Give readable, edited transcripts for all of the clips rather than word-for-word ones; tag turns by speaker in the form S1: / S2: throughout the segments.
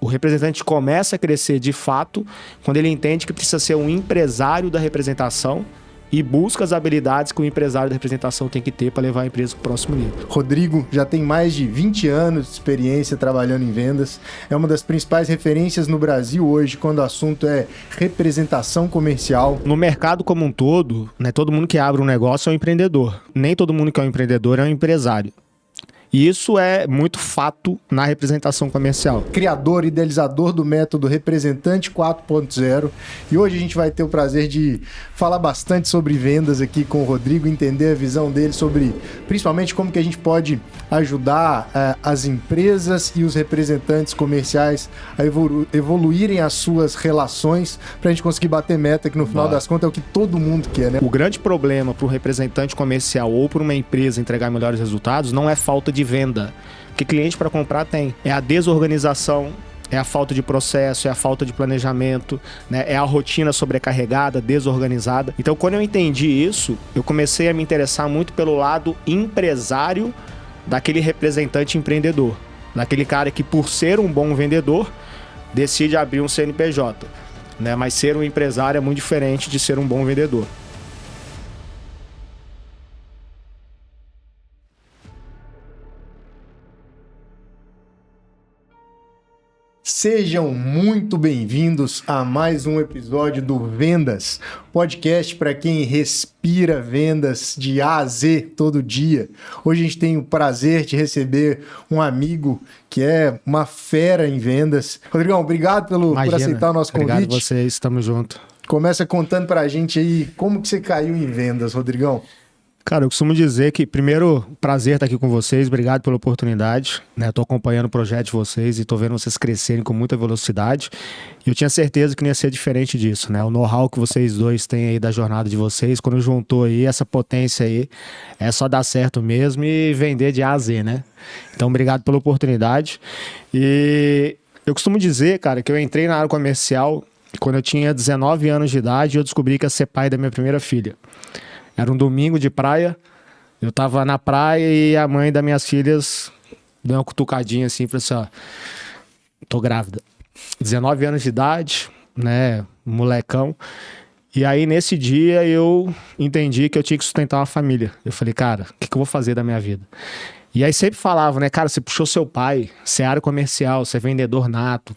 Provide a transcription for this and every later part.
S1: representante começa a crescer de fato quando ele entende que precisa ser um empresário da representação e busca as habilidades que o empresário da representação tem que ter para levar a empresa para o próximo nível.
S2: Rodrigo já tem mais de 20 anos de experiência trabalhando em vendas. É uma das principais referências no Brasil hoje quando o assunto é representação comercial.
S1: No mercado como um todo, né, todo mundo que abre um negócio é um empreendedor. Nem todo mundo que é um empreendedor é um empresário. E isso é muito fato na representação comercial.
S2: Criador e idealizador do método Representante 4.0. E hoje a gente vai ter o prazer de falar bastante sobre vendas aqui com o Rodrigo, entender a visão dele sobre, principalmente, como que a gente pode ajudar as empresas e os representantes comerciais a evoluírem as suas relações para a gente conseguir bater meta, que no final das contas é o que todo mundo quer, né?
S1: O grande problema para o representante comercial ou para uma empresa entregar melhores resultados não é falta de venda, porque cliente para comprar tem. É a desorganização, é a falta de processo, é a falta de planejamento, né? É a rotina sobrecarregada, desorganizada. Então, quando eu entendi isso, eu comecei a me interessar muito pelo lado empresário daquele representante empreendedor, daquele cara que, por ser um bom vendedor, decide abrir um CNPJ, né? Mas ser um empresário é muito diferente de ser um bom vendedor.
S2: Sejam muito bem-vindos a mais um episódio do Vendas, podcast para quem respira vendas de A a Z todo dia. Hoje a gente tem o prazer de receber um amigo que é uma fera em vendas. Rodrigão, obrigado por aceitar o nosso convite.
S1: Obrigado a vocês, estamos juntos.
S2: Começa contando para a gente aí como que você caiu em vendas, Rodrigão.
S1: Cara, eu costumo dizer que, primeiro, prazer estar aqui com vocês, obrigado pela oportunidade, né? Tô acompanhando o projeto de vocês e tô vendo vocês crescerem com muita velocidade. E eu tinha certeza que não ia ser diferente disso, né? O know-how que vocês dois têm aí da jornada de vocês, quando juntou aí essa potência aí, é só dar certo mesmo e vender de A a Z, né? Então, obrigado pela oportunidade. E eu costumo dizer, cara, que eu entrei na área comercial quando eu tinha 19 anos de idade e eu descobri que ia ser pai da minha primeira filha. Era um domingo de praia, eu tava na praia e a mãe das minhas filhas deu uma cutucadinha assim, falou assim, ó, tô grávida. 19 anos de idade, né, molecão. E aí nesse dia eu entendi que eu tinha que sustentar uma família. Eu falei, cara, o que eu vou fazer da minha vida? E aí sempre falavam, né, cara, você puxou seu pai, você é área comercial, você é vendedor nato.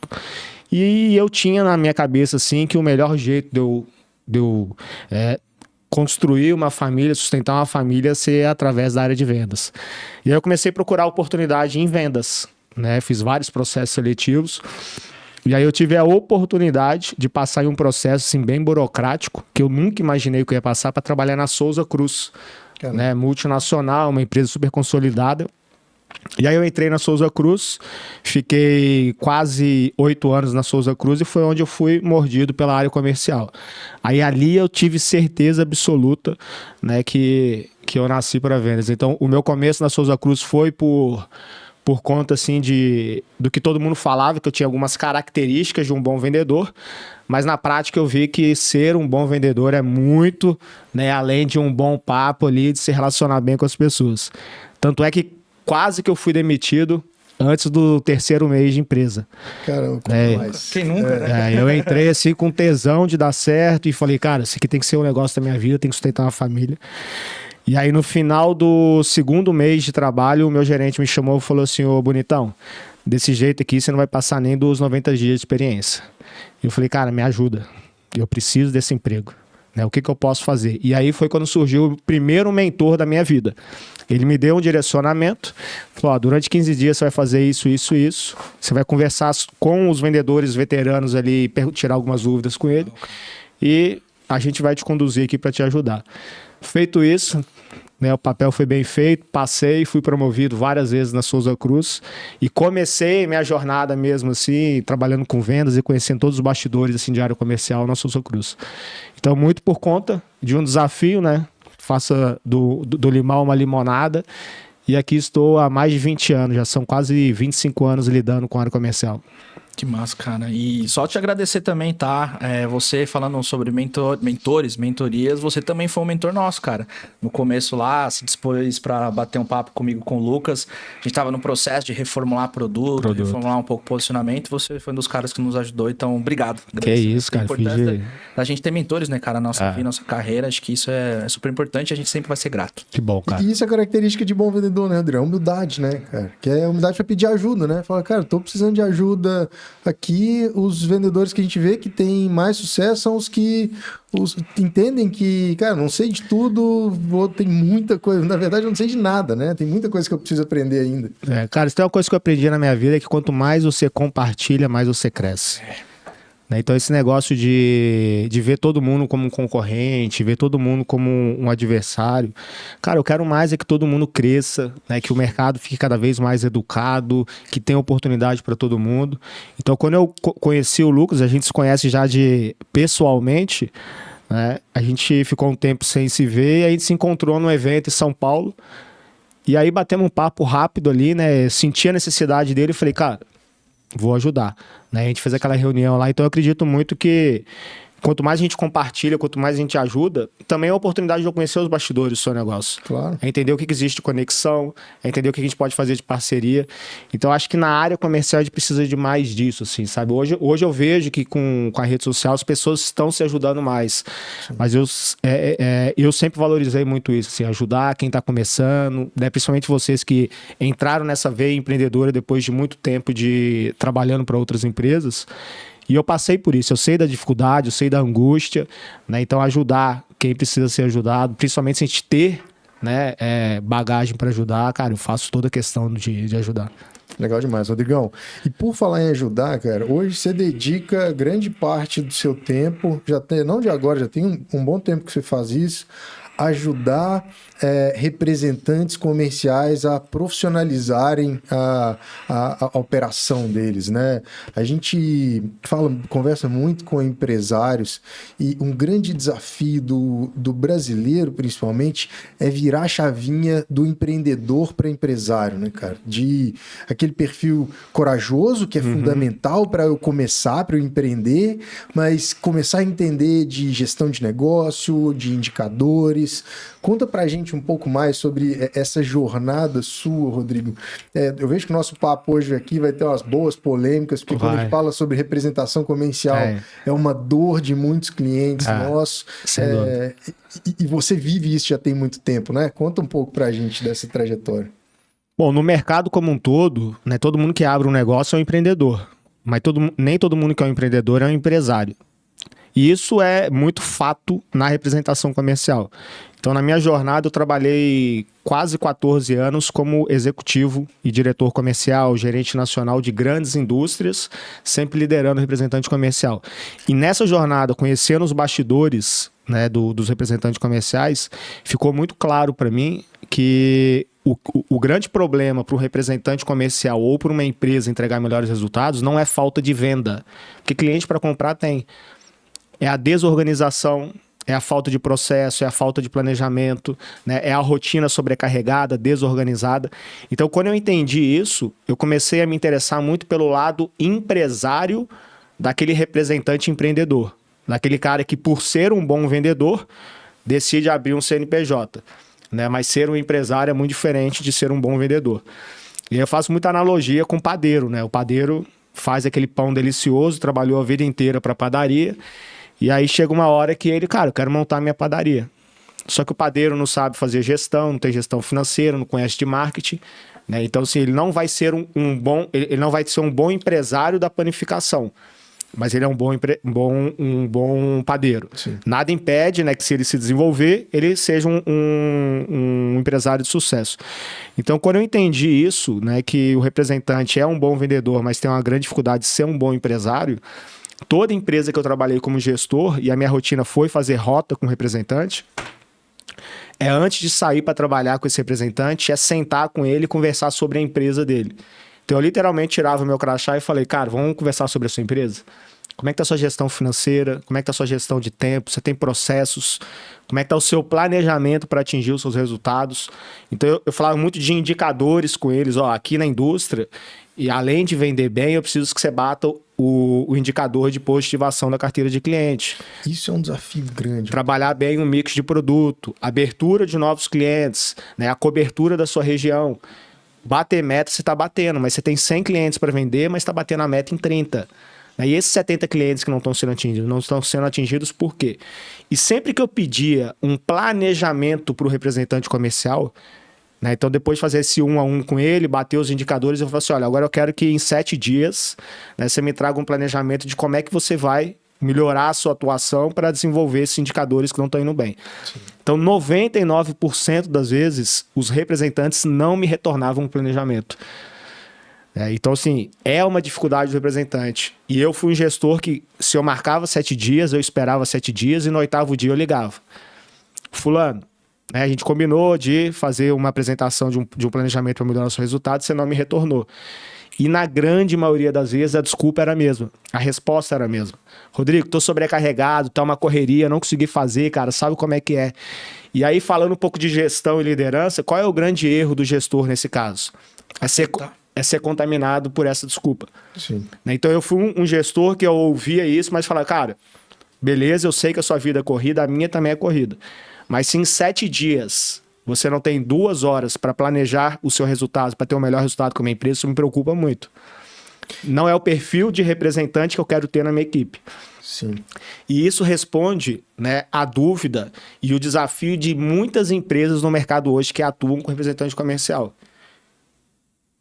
S1: E eu tinha na minha cabeça, assim, que o melhor jeito de eu construir uma família, sustentar uma família, ser através da área de vendas. E aí eu comecei a procurar oportunidade em vendas, né? Fiz vários processos seletivos. E aí eu tive a oportunidade de passar em um processo assim, bem burocrático, que eu nunca imaginei que eu ia passar, para trabalhar na Souza Cruz, né? Multinacional, uma empresa super consolidada. E aí eu entrei na Souza Cruz, fiquei quase 8 anos na Souza Cruz e foi onde eu fui mordido pela área comercial. Aí ali eu tive certeza absoluta, né, que eu nasci para vendas. Então o meu começo na Souza Cruz foi por conta assim do que todo mundo falava, que eu tinha algumas características de um bom vendedor, mas na prática eu vi que ser um bom vendedor é muito, né, além de um bom papo ali, de se relacionar bem com as pessoas. Tanto é que quase que eu fui demitido antes do 3º mês de empresa.
S2: Caramba, mais.
S3: Quem nunca, né?
S1: Eu entrei assim com tesão de dar certo e falei, cara, isso aqui tem que ser um negócio da minha vida, tem que sustentar uma família. E aí no final do 2º mês de trabalho, o meu gerente me chamou e falou assim, ô bonitão, desse jeito aqui você não vai passar nem dos 90 dias de experiência. E eu falei, cara, me ajuda, eu preciso desse emprego. Né, o que eu posso fazer? E aí foi quando surgiu o primeiro mentor da minha vida. Ele me deu um direcionamento, falou, ó, durante 15 dias você vai fazer isso, isso, isso. Você vai conversar com os vendedores veteranos ali, tirar algumas dúvidas com ele. E a gente vai te conduzir aqui para te ajudar. Feito isso, né, o papel foi bem feito, passei, fui promovido várias vezes na Souza Cruz e comecei minha jornada mesmo assim, trabalhando com vendas e conhecendo todos os bastidores assim, de área comercial na Souza Cruz. Então, muito por conta de um desafio, né? Faça do limão uma limonada. E aqui estou há mais de 20 anos, já são quase 25 anos lidando com a área comercial.
S3: Que massa, cara. E só te agradecer também, tá? Você falando sobre mentores, mentorias, você também foi um mentor nosso, cara. No começo lá, se dispôs para bater um papo comigo com o Lucas. A gente tava no processo de reformular produto, reformular um pouco o posicionamento. Você foi um dos caras que nos ajudou, então obrigado.
S1: Que isso, cara.
S3: A importância da gente ter mentores, né, cara? Na nossa vida, nossa carreira, acho que isso é super importante e a gente sempre vai ser grato.
S1: Que bom, cara.
S2: E isso é característica de bom vendedor, né, Rodrigo? Humildade, né, cara? Que é humildade para pedir ajuda, né? Fala, cara, tô precisando de ajuda. Aqui, os vendedores que a gente vê que tem mais sucesso são os que entendem que, cara, não sei de tudo, tem muita coisa. Na verdade, eu não sei de nada, né? Tem muita coisa que eu preciso aprender ainda.
S1: Cara, isso é uma coisa que eu aprendi na minha vida, é que quanto mais você compartilha, mais você cresce. Então, esse negócio de ver todo mundo como um concorrente, ver todo mundo como um adversário. Cara, eu quero mais é que todo mundo cresça, né? Que o mercado fique cada vez mais educado, que tenha oportunidade para todo mundo. Então, quando eu conheci o Lucas, a gente se conhece já pessoalmente, né? A gente ficou um tempo sem se ver e a gente se encontrou num evento em São Paulo. E aí batemos um papo rápido ali, né? Senti a necessidade dele e falei, cara, vou ajudar, né? A gente fez aquela reunião lá, então eu acredito muito que quanto mais a gente compartilha, quanto mais a gente ajuda, também é a oportunidade de eu conhecer os bastidores do seu negócio.
S2: Claro.
S1: É entender o que existe de conexão, é entender o que a gente pode fazer de parceria. Então, acho que na área comercial a gente precisa de mais disso, assim, sabe? Hoje eu vejo que com a rede social as pessoas estão se ajudando mais. Sim. Mas eu sempre valorizei muito isso, assim, ajudar quem está começando, né? Principalmente vocês que entraram nessa veia empreendedora depois de muito tempo de trabalhando para outras empresas. E eu passei por isso, eu sei da dificuldade, eu sei da angústia, né? Então ajudar quem precisa ser ajudado, principalmente se a gente ter, né, bagagem para ajudar, cara, eu faço toda a questão de ajudar.
S2: Legal demais, Rodrigão. E por falar em ajudar, cara, hoje você dedica grande parte do seu tempo, não de agora, já tem um bom tempo que você faz isso, ajudar representantes comerciais a profissionalizarem a operação deles, né? A gente conversa muito com empresários e um grande desafio do brasileiro, principalmente, é virar a chavinha do empreendedor para empresário, né, cara? De aquele perfil corajoso, que é fundamental para eu começar, para eu empreender, mas começar a entender de gestão de negócio, de indicadores. Conta pra gente um pouco mais sobre essa jornada sua, Rodrigo. Eu vejo que o nosso papo hoje aqui vai ter umas boas polêmicas, porque quando a gente fala sobre representação comercial, é uma dor de muitos clientes nossos. E você vive isso já tem muito tempo, né? Conta um pouco pra gente dessa trajetória.
S1: Bom, no mercado como um todo, né, todo mundo que abre um negócio é um empreendedor, mas nem todo mundo que é um empreendedor é um empresário. E isso é muito fato na representação comercial. Então, na minha jornada, eu trabalhei quase 14 anos como executivo e diretor comercial, gerente nacional de grandes indústrias, sempre liderando o representante comercial. E nessa jornada, conhecendo os bastidores, né, dos representantes comerciais, ficou muito claro para mim que o grande problema para um representante comercial ou para uma empresa entregar melhores resultados não é falta de venda, porque cliente para comprar tem. É a desorganização, é a falta de processo, é a falta de planejamento, né? É a rotina sobrecarregada, desorganizada. Então, quando eu entendi isso, eu comecei a me interessar muito pelo lado empresário daquele representante empreendedor. Daquele cara que, por ser um bom vendedor, decide abrir um CNPJ. Né? Mas ser um empresário é muito diferente de ser um bom vendedor. E eu faço muita analogia com o padeiro, né? O padeiro faz aquele pão delicioso, trabalhou a vida inteira para padaria. E aí chega uma hora que ele, cara, eu quero montar minha padaria. Só que o padeiro não sabe fazer gestão, não tem gestão financeira, não conhece de marketing, né? Então, assim, ele não vai ser ele não vai ser um bom empresário da panificação, mas ele é um bom padeiro. Sim. Nada impede, né, que se ele se desenvolver, ele seja um empresário de sucesso. Então, quando eu entendi isso, né, que o representante é um bom vendedor, mas tem uma grande dificuldade de ser um bom empresário, toda empresa que eu trabalhei como gestor, e a minha rotina foi fazer rota com o representante, antes de sair para trabalhar com esse representante, sentar com ele e conversar sobre a empresa dele. Então, eu literalmente tirava o meu crachá e falei, cara, vamos conversar sobre a sua empresa? Como é que está a sua gestão financeira? Como é que está a sua gestão de tempo? Você tem processos? Como é que está o seu planejamento para atingir os seus resultados? Então, eu falava muito de indicadores com eles. Ó, aqui na indústria, e além de vender bem, eu preciso que você bata o indicador de positivação da carteira de cliente.
S2: Isso é um desafio grande.
S1: Trabalhar bem o mix de produto, abertura de novos clientes, né, a cobertura da sua região. Bater meta, você está batendo, mas você tem 100 clientes para vender, mas está batendo a meta em 30. E esses 70 clientes que não estão sendo atingidos por quê? E sempre que eu pedia um planejamento para o representante comercial, né, então depois de fazer esse 1 a 1 com ele, bater os indicadores, eu falei assim, olha, agora eu quero que em 7 dias, né, você me traga um planejamento de como é que você vai melhorar a sua atuação para desenvolver esses indicadores que não estão indo bem. Sim. Então, 99% das vezes, os representantes não me retornavam um planejamento. Então, assim, é uma dificuldade do representante. E eu fui um gestor que, se eu marcava 7 dias, eu esperava 7 dias e no 8º dia eu ligava. Fulano, né, a gente combinou de fazer uma apresentação de um planejamento para melhorar o seu resultado, você não me retornou. E na grande maioria das vezes a desculpa era a mesma. A resposta era a mesma. Rodrigo, tô sobrecarregado, tá uma correria, não consegui fazer, cara, sabe como é que é. E aí, falando um pouco de gestão e liderança, qual é o grande erro do gestor nesse caso? É ser contaminado por essa desculpa.
S2: Sim.
S1: Então eu fui um gestor que eu ouvia isso, mas falava, cara, beleza, eu sei que a sua vida é corrida, a minha também é corrida. Mas se em 7 dias você não tem 2 horas para planejar o seu resultado, para ter o melhor resultado com a minha empresa, isso me preocupa muito. Não é o perfil de representante que eu quero ter na minha equipe.
S2: Sim.
S1: E isso responde, né, a dúvida e o desafio de muitas empresas no mercado hoje que atuam com representante comercial.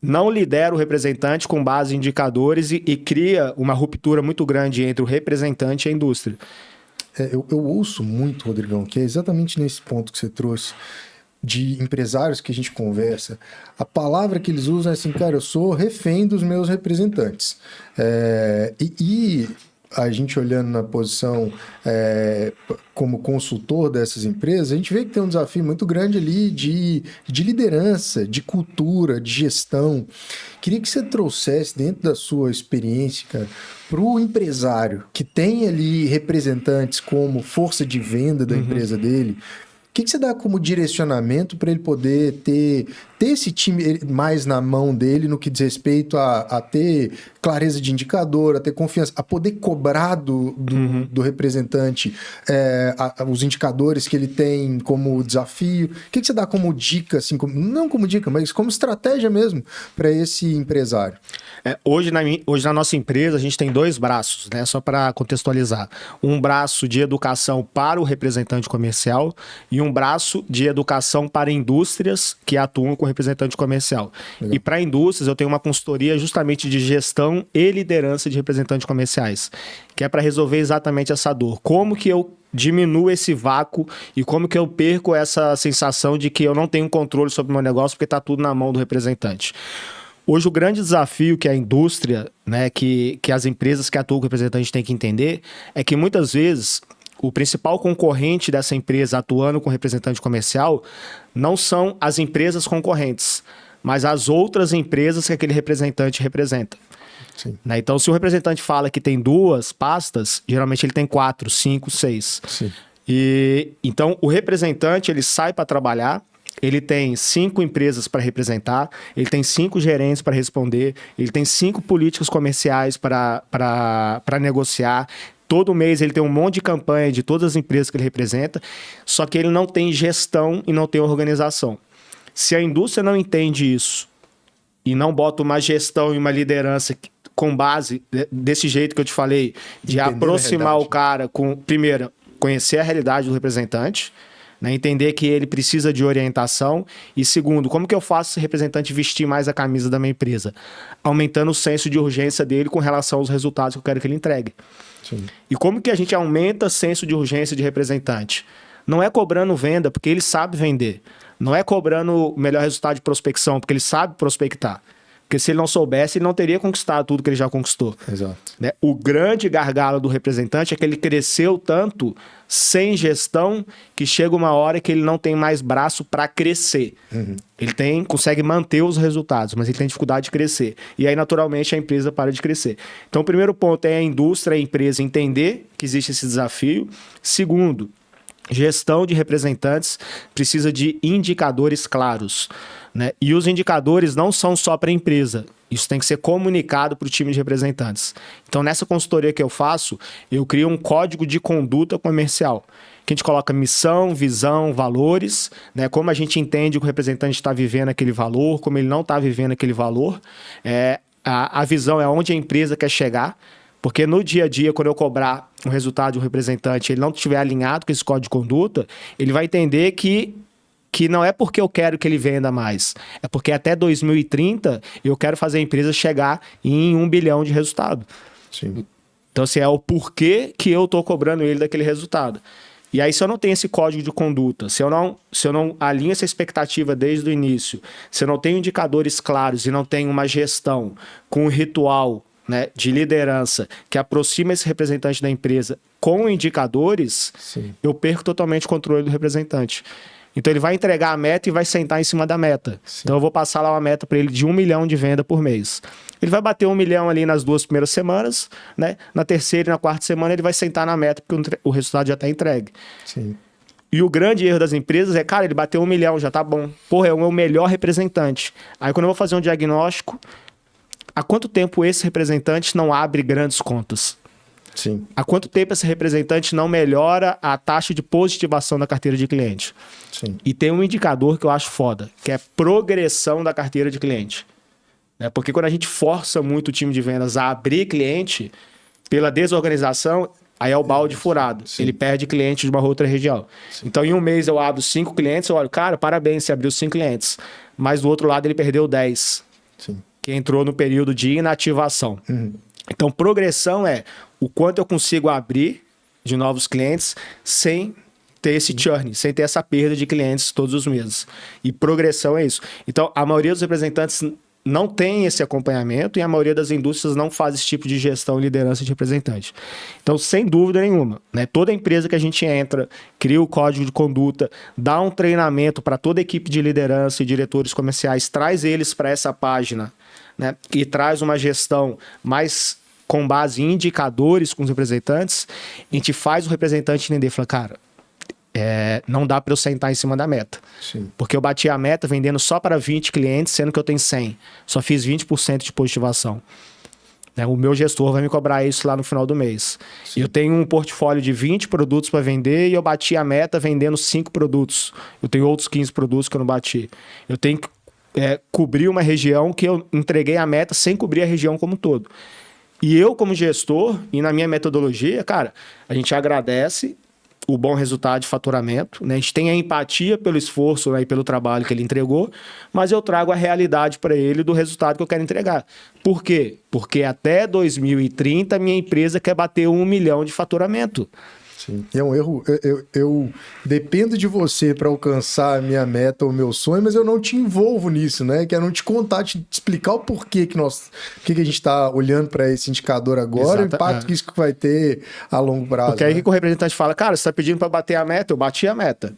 S1: Não lidera o representante com base em indicadores e cria uma ruptura muito grande entre o representante e a indústria.
S2: Eu ouço muito, Rodrigão, que é exatamente nesse ponto que você trouxe, de empresários que a gente conversa, a palavra que eles usam é assim, cara, eu sou refém dos meus representantes. A gente olhando na posição como consultor dessas empresas, a gente vê que tem um desafio muito grande ali de liderança, de cultura, de gestão. Queria que você trouxesse dentro da sua experiência, cara, para o empresário que tem ali representantes como força de venda da empresa dele, o que você dá como direcionamento para ele poder ter esse time mais na mão dele no que diz respeito a ter clareza de indicador, a ter confiança, a poder cobrar do representante os indicadores que ele tem como desafio? O que você dá como dica, assim, não como dica, mas como estratégia mesmo para esse empresário?
S1: Hoje na nossa empresa a gente tem 2 braços, né? Só para contextualizar. Um braço de educação para o representante comercial e um braço de educação para indústrias que atuam com representante comercial. Legal. E para indústrias eu tenho uma consultoria justamente de gestão e liderança de representantes comerciais, que é para resolver exatamente essa dor. Como que eu diminuo esse vácuo e como que eu perco essa sensação de que eu não tenho controle sobre o meu negócio porque está tudo na mão do representante. Hoje o grande desafio que a indústria, né, que as empresas que atuam com representante têm que entender é que muitas vezes o principal concorrente dessa empresa atuando com representante comercial não são as empresas concorrentes, mas as outras empresas que aquele representante representa.
S2: Sim.
S1: Né? Então, se o representante fala que tem 2 pastas, geralmente ele tem 4, 5, 6.
S2: Sim.
S1: Então, o representante ele sai para trabalhar, ele tem 5 empresas para representar, ele tem 5 gerentes para responder, ele tem 5 políticos comerciais para negociar. Todo mês ele tem um monte de campanha de todas as empresas que ele representa, só que ele não tem gestão e não tem organização. Se a indústria não entende isso e não bota uma gestão e uma liderança com base desse jeito que eu te falei, de entender aproximar o cara com, primeiro, conhecer a realidade do representante, né, entender que ele precisa de orientação e, segundo, como que eu faço esse representante vestir mais a camisa da minha empresa? Aumentando o senso de urgência dele com relação aos resultados que eu quero que ele entregue.
S2: Sim.
S1: E como que a gente aumenta o senso de urgência de representante? Não é cobrando venda, porque ele sabe vender. Não é cobrando o melhor resultado de prospecção, porque ele sabe prospectar. Porque se ele não soubesse, ele não teria conquistado tudo que ele já conquistou.
S2: Exato.
S1: Né? O grande gargalo do representante é que ele cresceu tanto sem gestão que chega uma hora que ele não tem mais braço para crescer. Ele consegue manter os resultados, mas ele tem dificuldade de crescer. E aí, naturalmente, a empresa para de crescer. Então, o primeiro ponto é a indústria, a empresa entender que existe esse desafio. Segundo, gestão de representantes precisa de indicadores claros. Né? E os indicadores não são só para a empresa. Isso tem que ser comunicado para o time de representantes. Então, nessa consultoria que eu faço, eu crio um código de conduta comercial. Que a gente coloca missão, visão, valores, né? Como a gente entende que o representante está vivendo aquele valor, como ele não está vivendo aquele valor. A visão é onde a empresa quer chegar. Porque no dia a dia, quando eu cobrar o resultado de um representante, ele não estiver alinhado com esse código de conduta, ele vai entender que não é porque eu quero que ele venda mais, é porque até 2030 eu quero fazer a empresa chegar em 1 bilhão de resultado.
S2: Sim.
S1: Então, assim, é o porquê que eu estou cobrando ele daquele resultado. E aí, se eu não tenho esse código de conduta, se eu não alinho essa expectativa desde o início, se eu não tenho indicadores claros e não tenho uma gestão com um ritual, né, de liderança que aproxima esse representante da empresa com indicadores,
S2: Sim.
S1: eu perco totalmente o controle do representante. Então, ele vai entregar a meta e vai sentar em cima da meta.
S2: Sim.
S1: Então, eu vou passar lá uma meta para ele de 1 milhão de venda por mês. Ele vai bater 1 milhão ali nas 2 primeiras semanas, né? Na terceira e na quarta semana ele vai sentar na meta porque o resultado já está entregue.
S2: Sim.
S1: E o grande erro das empresas é, cara, ele bateu 1 milhão, já tá bom. Porra, é o meu melhor representante. Aí, quando eu vou fazer um diagnóstico, há quanto tempo esse representante não abre grandes contas?
S2: Sim.
S1: Há quanto tempo esse representante não melhora a taxa de positivação da carteira de cliente?
S2: Sim.
S1: E tem um indicador que eu acho foda, que é progressão da carteira de cliente. Né? Porque quando a gente força muito o time de vendas a abrir cliente, pela desorganização, aí é o balde furado.
S2: Sim.
S1: Ele perde cliente de uma outra região. Sim. Então, em um mês eu abro 5 clientes, eu olho, cara, parabéns, você abriu 5 clientes. Mas do outro lado ele perdeu 10.
S2: Sim.
S1: Que entrou no período de inativação. Então, progressão é o quanto eu consigo abrir de novos clientes sem ter esse churn, sem ter essa perda de clientes todos os meses. E progressão é isso. Então, a maioria dos representantes não tem esse acompanhamento e a maioria das indústrias não faz esse tipo de gestão e liderança de representante. Então, sem dúvida nenhuma, né, toda empresa que a gente entra, cria o código de conduta, dá um treinamento para toda a equipe de liderança e diretores comerciais, traz eles para essa página, né, e traz uma gestão mais com base em indicadores com os representantes, a gente faz o representante entender, fala, cara, não dá para eu sentar em cima da meta.
S2: Sim.
S1: Porque eu bati a meta vendendo só para 20 clientes, sendo que eu tenho 100. Só fiz 20% de positivação. Né? O meu gestor vai me cobrar isso lá no final do mês. Sim. Eu tenho um portfólio de 20 produtos para vender e eu bati a meta vendendo 5 produtos. Eu tenho outros 15 produtos que eu não bati. Eu tenho que cobrir uma região que eu entreguei a meta sem cobrir a região como um todo. E eu, como gestor, e na minha metodologia, cara, a gente agradece o bom resultado de faturamento, né? A gente tem a empatia pelo esforço, né, e pelo trabalho que ele entregou, mas eu trago a realidade para ele do resultado que eu quero entregar. Por quê? Porque até 2030 minha empresa quer bater 1 milhão de faturamento.
S2: Sim. É um erro. Eu dependo de você para alcançar a minha meta ou o meu sonho, mas eu não te envolvo nisso, né? Quero não te contar, te explicar o porquê que a gente está olhando para esse indicador agora, o impacto que isso vai ter a longo prazo.
S1: Porque aí que o representante fala, cara, você está pedindo para bater a meta, eu bati a meta.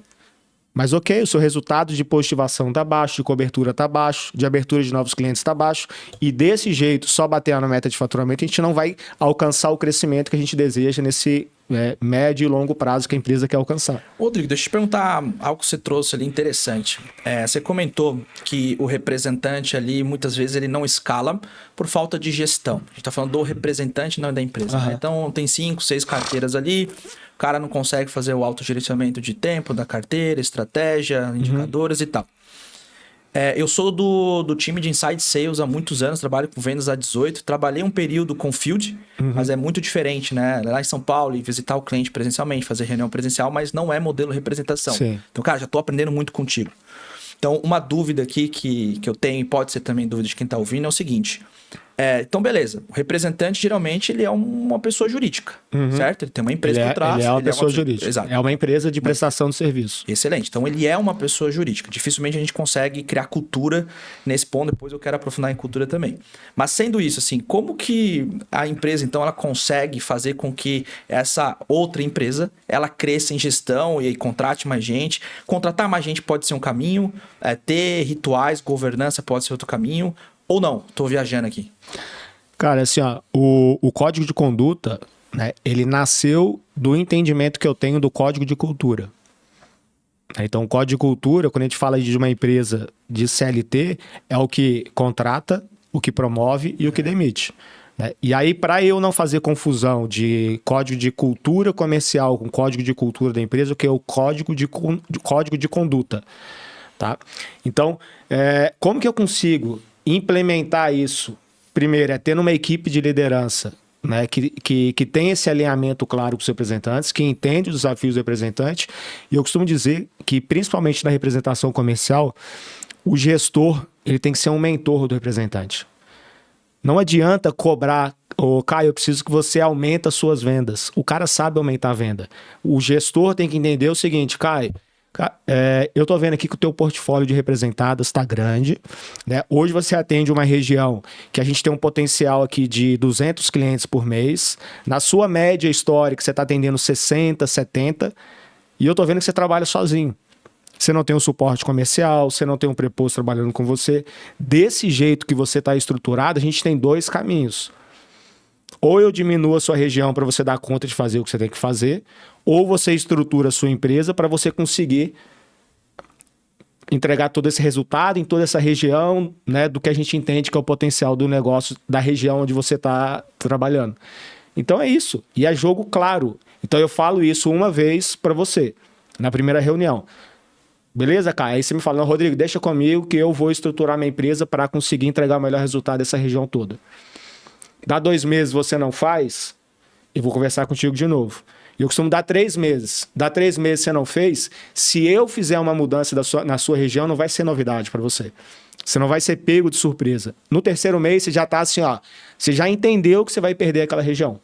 S1: Mas ok, o seu resultado de positivação está baixo, de cobertura está baixo, de abertura de novos clientes está baixo, e desse jeito, só bater na meta de faturamento, a gente não vai alcançar o crescimento que a gente deseja nesse médio e longo prazo que a empresa quer alcançar.
S3: Rodrigo, deixa eu te perguntar algo que você trouxe ali interessante. Você comentou que o representante ali, muitas vezes, ele não escala por falta de gestão. A gente está falando do representante, não da empresa. Né? Então, tem 5, 6 carteiras ali, o cara não consegue fazer o autogerenciamento de tempo da carteira, estratégia, indicadores e tal. Eu sou do time de Inside Sales há muitos anos, trabalho com vendas há 18, trabalhei um período com Field, mas é muito diferente, né? Lá em São Paulo, e visitar o cliente presencialmente, fazer reunião presencial, mas não é modelo representação.
S1: Sim.
S3: Então, cara, já tô aprendendo muito contigo. Então, uma dúvida aqui que eu tenho, e pode ser também dúvida de quem tá ouvindo, é o seguinte. Então, beleza. O representante, geralmente, ele é uma pessoa jurídica, certo? Ele tem uma empresa por trás.
S1: Ele é uma pessoa jurídica.
S3: Exato.
S1: É uma empresa de prestação de serviço.
S3: Excelente. Então, ele é uma pessoa jurídica. Dificilmente a gente consegue criar cultura nesse ponto. Depois eu quero aprofundar em cultura também. Mas, sendo isso, assim, como que a empresa, então, ela consegue fazer com que essa outra empresa, ela cresça em gestão e aí contrate mais gente? Contratar mais gente pode ser um caminho. Ter rituais, governança pode ser outro caminho. Ou não? Tô viajando aqui.
S1: Cara, assim, ó, o código de conduta, né, ele nasceu do entendimento que eu tenho do código de cultura. Então, o código de cultura, quando a gente fala de uma empresa de CLT, é o que contrata, o que promove e o que demite. Né? E aí, para eu não fazer confusão de código de cultura comercial com código de cultura da empresa, o que é o código de conduta. Tá? Então, como que eu consigo implementar isso? Primeiro, tendo uma equipe de liderança, né, que tem esse alinhamento claro com os representantes, que entende os desafios do representante. E eu costumo dizer que, principalmente na representação comercial, o gestor ele tem que ser um mentor do representante. Não adianta cobrar, Caio, eu preciso que você aumente as suas vendas. O cara sabe aumentar a venda. O gestor tem que entender o seguinte, Caio, eu tô vendo aqui que o teu portfólio de representadas está grande, né? Hoje você atende uma região que a gente tem um potencial aqui de 200 clientes por mês. Na sua média histórica, você está atendendo 60, 70, e eu tô vendo que você trabalha sozinho. Você não tem um suporte comercial, você não tem um preposto trabalhando com você. Desse jeito que você está estruturado, a gente tem dois caminhos. Ou eu diminuo a sua região para você dar conta de fazer o que você tem que fazer, ou você estrutura a sua empresa para você conseguir entregar todo esse resultado em toda essa região, né, do que a gente entende que é o potencial do negócio da região onde você está trabalhando. Então é isso. E é jogo claro. Então eu falo isso uma vez para você, na primeira reunião. Beleza, cara? Aí você me fala, não, Rodrigo, deixa comigo que eu vou estruturar minha empresa para conseguir entregar o melhor resultado dessa região toda. Dá 2 meses você não faz, eu vou conversar contigo de novo. Eu costumo dar 3 meses. Dá 3 meses você não fez, se eu fizer uma mudança na sua região, não vai ser novidade para você. Você não vai ser pego de surpresa. No 3º mês, você já está assim, ó, você já entendeu que você vai perder aquela região.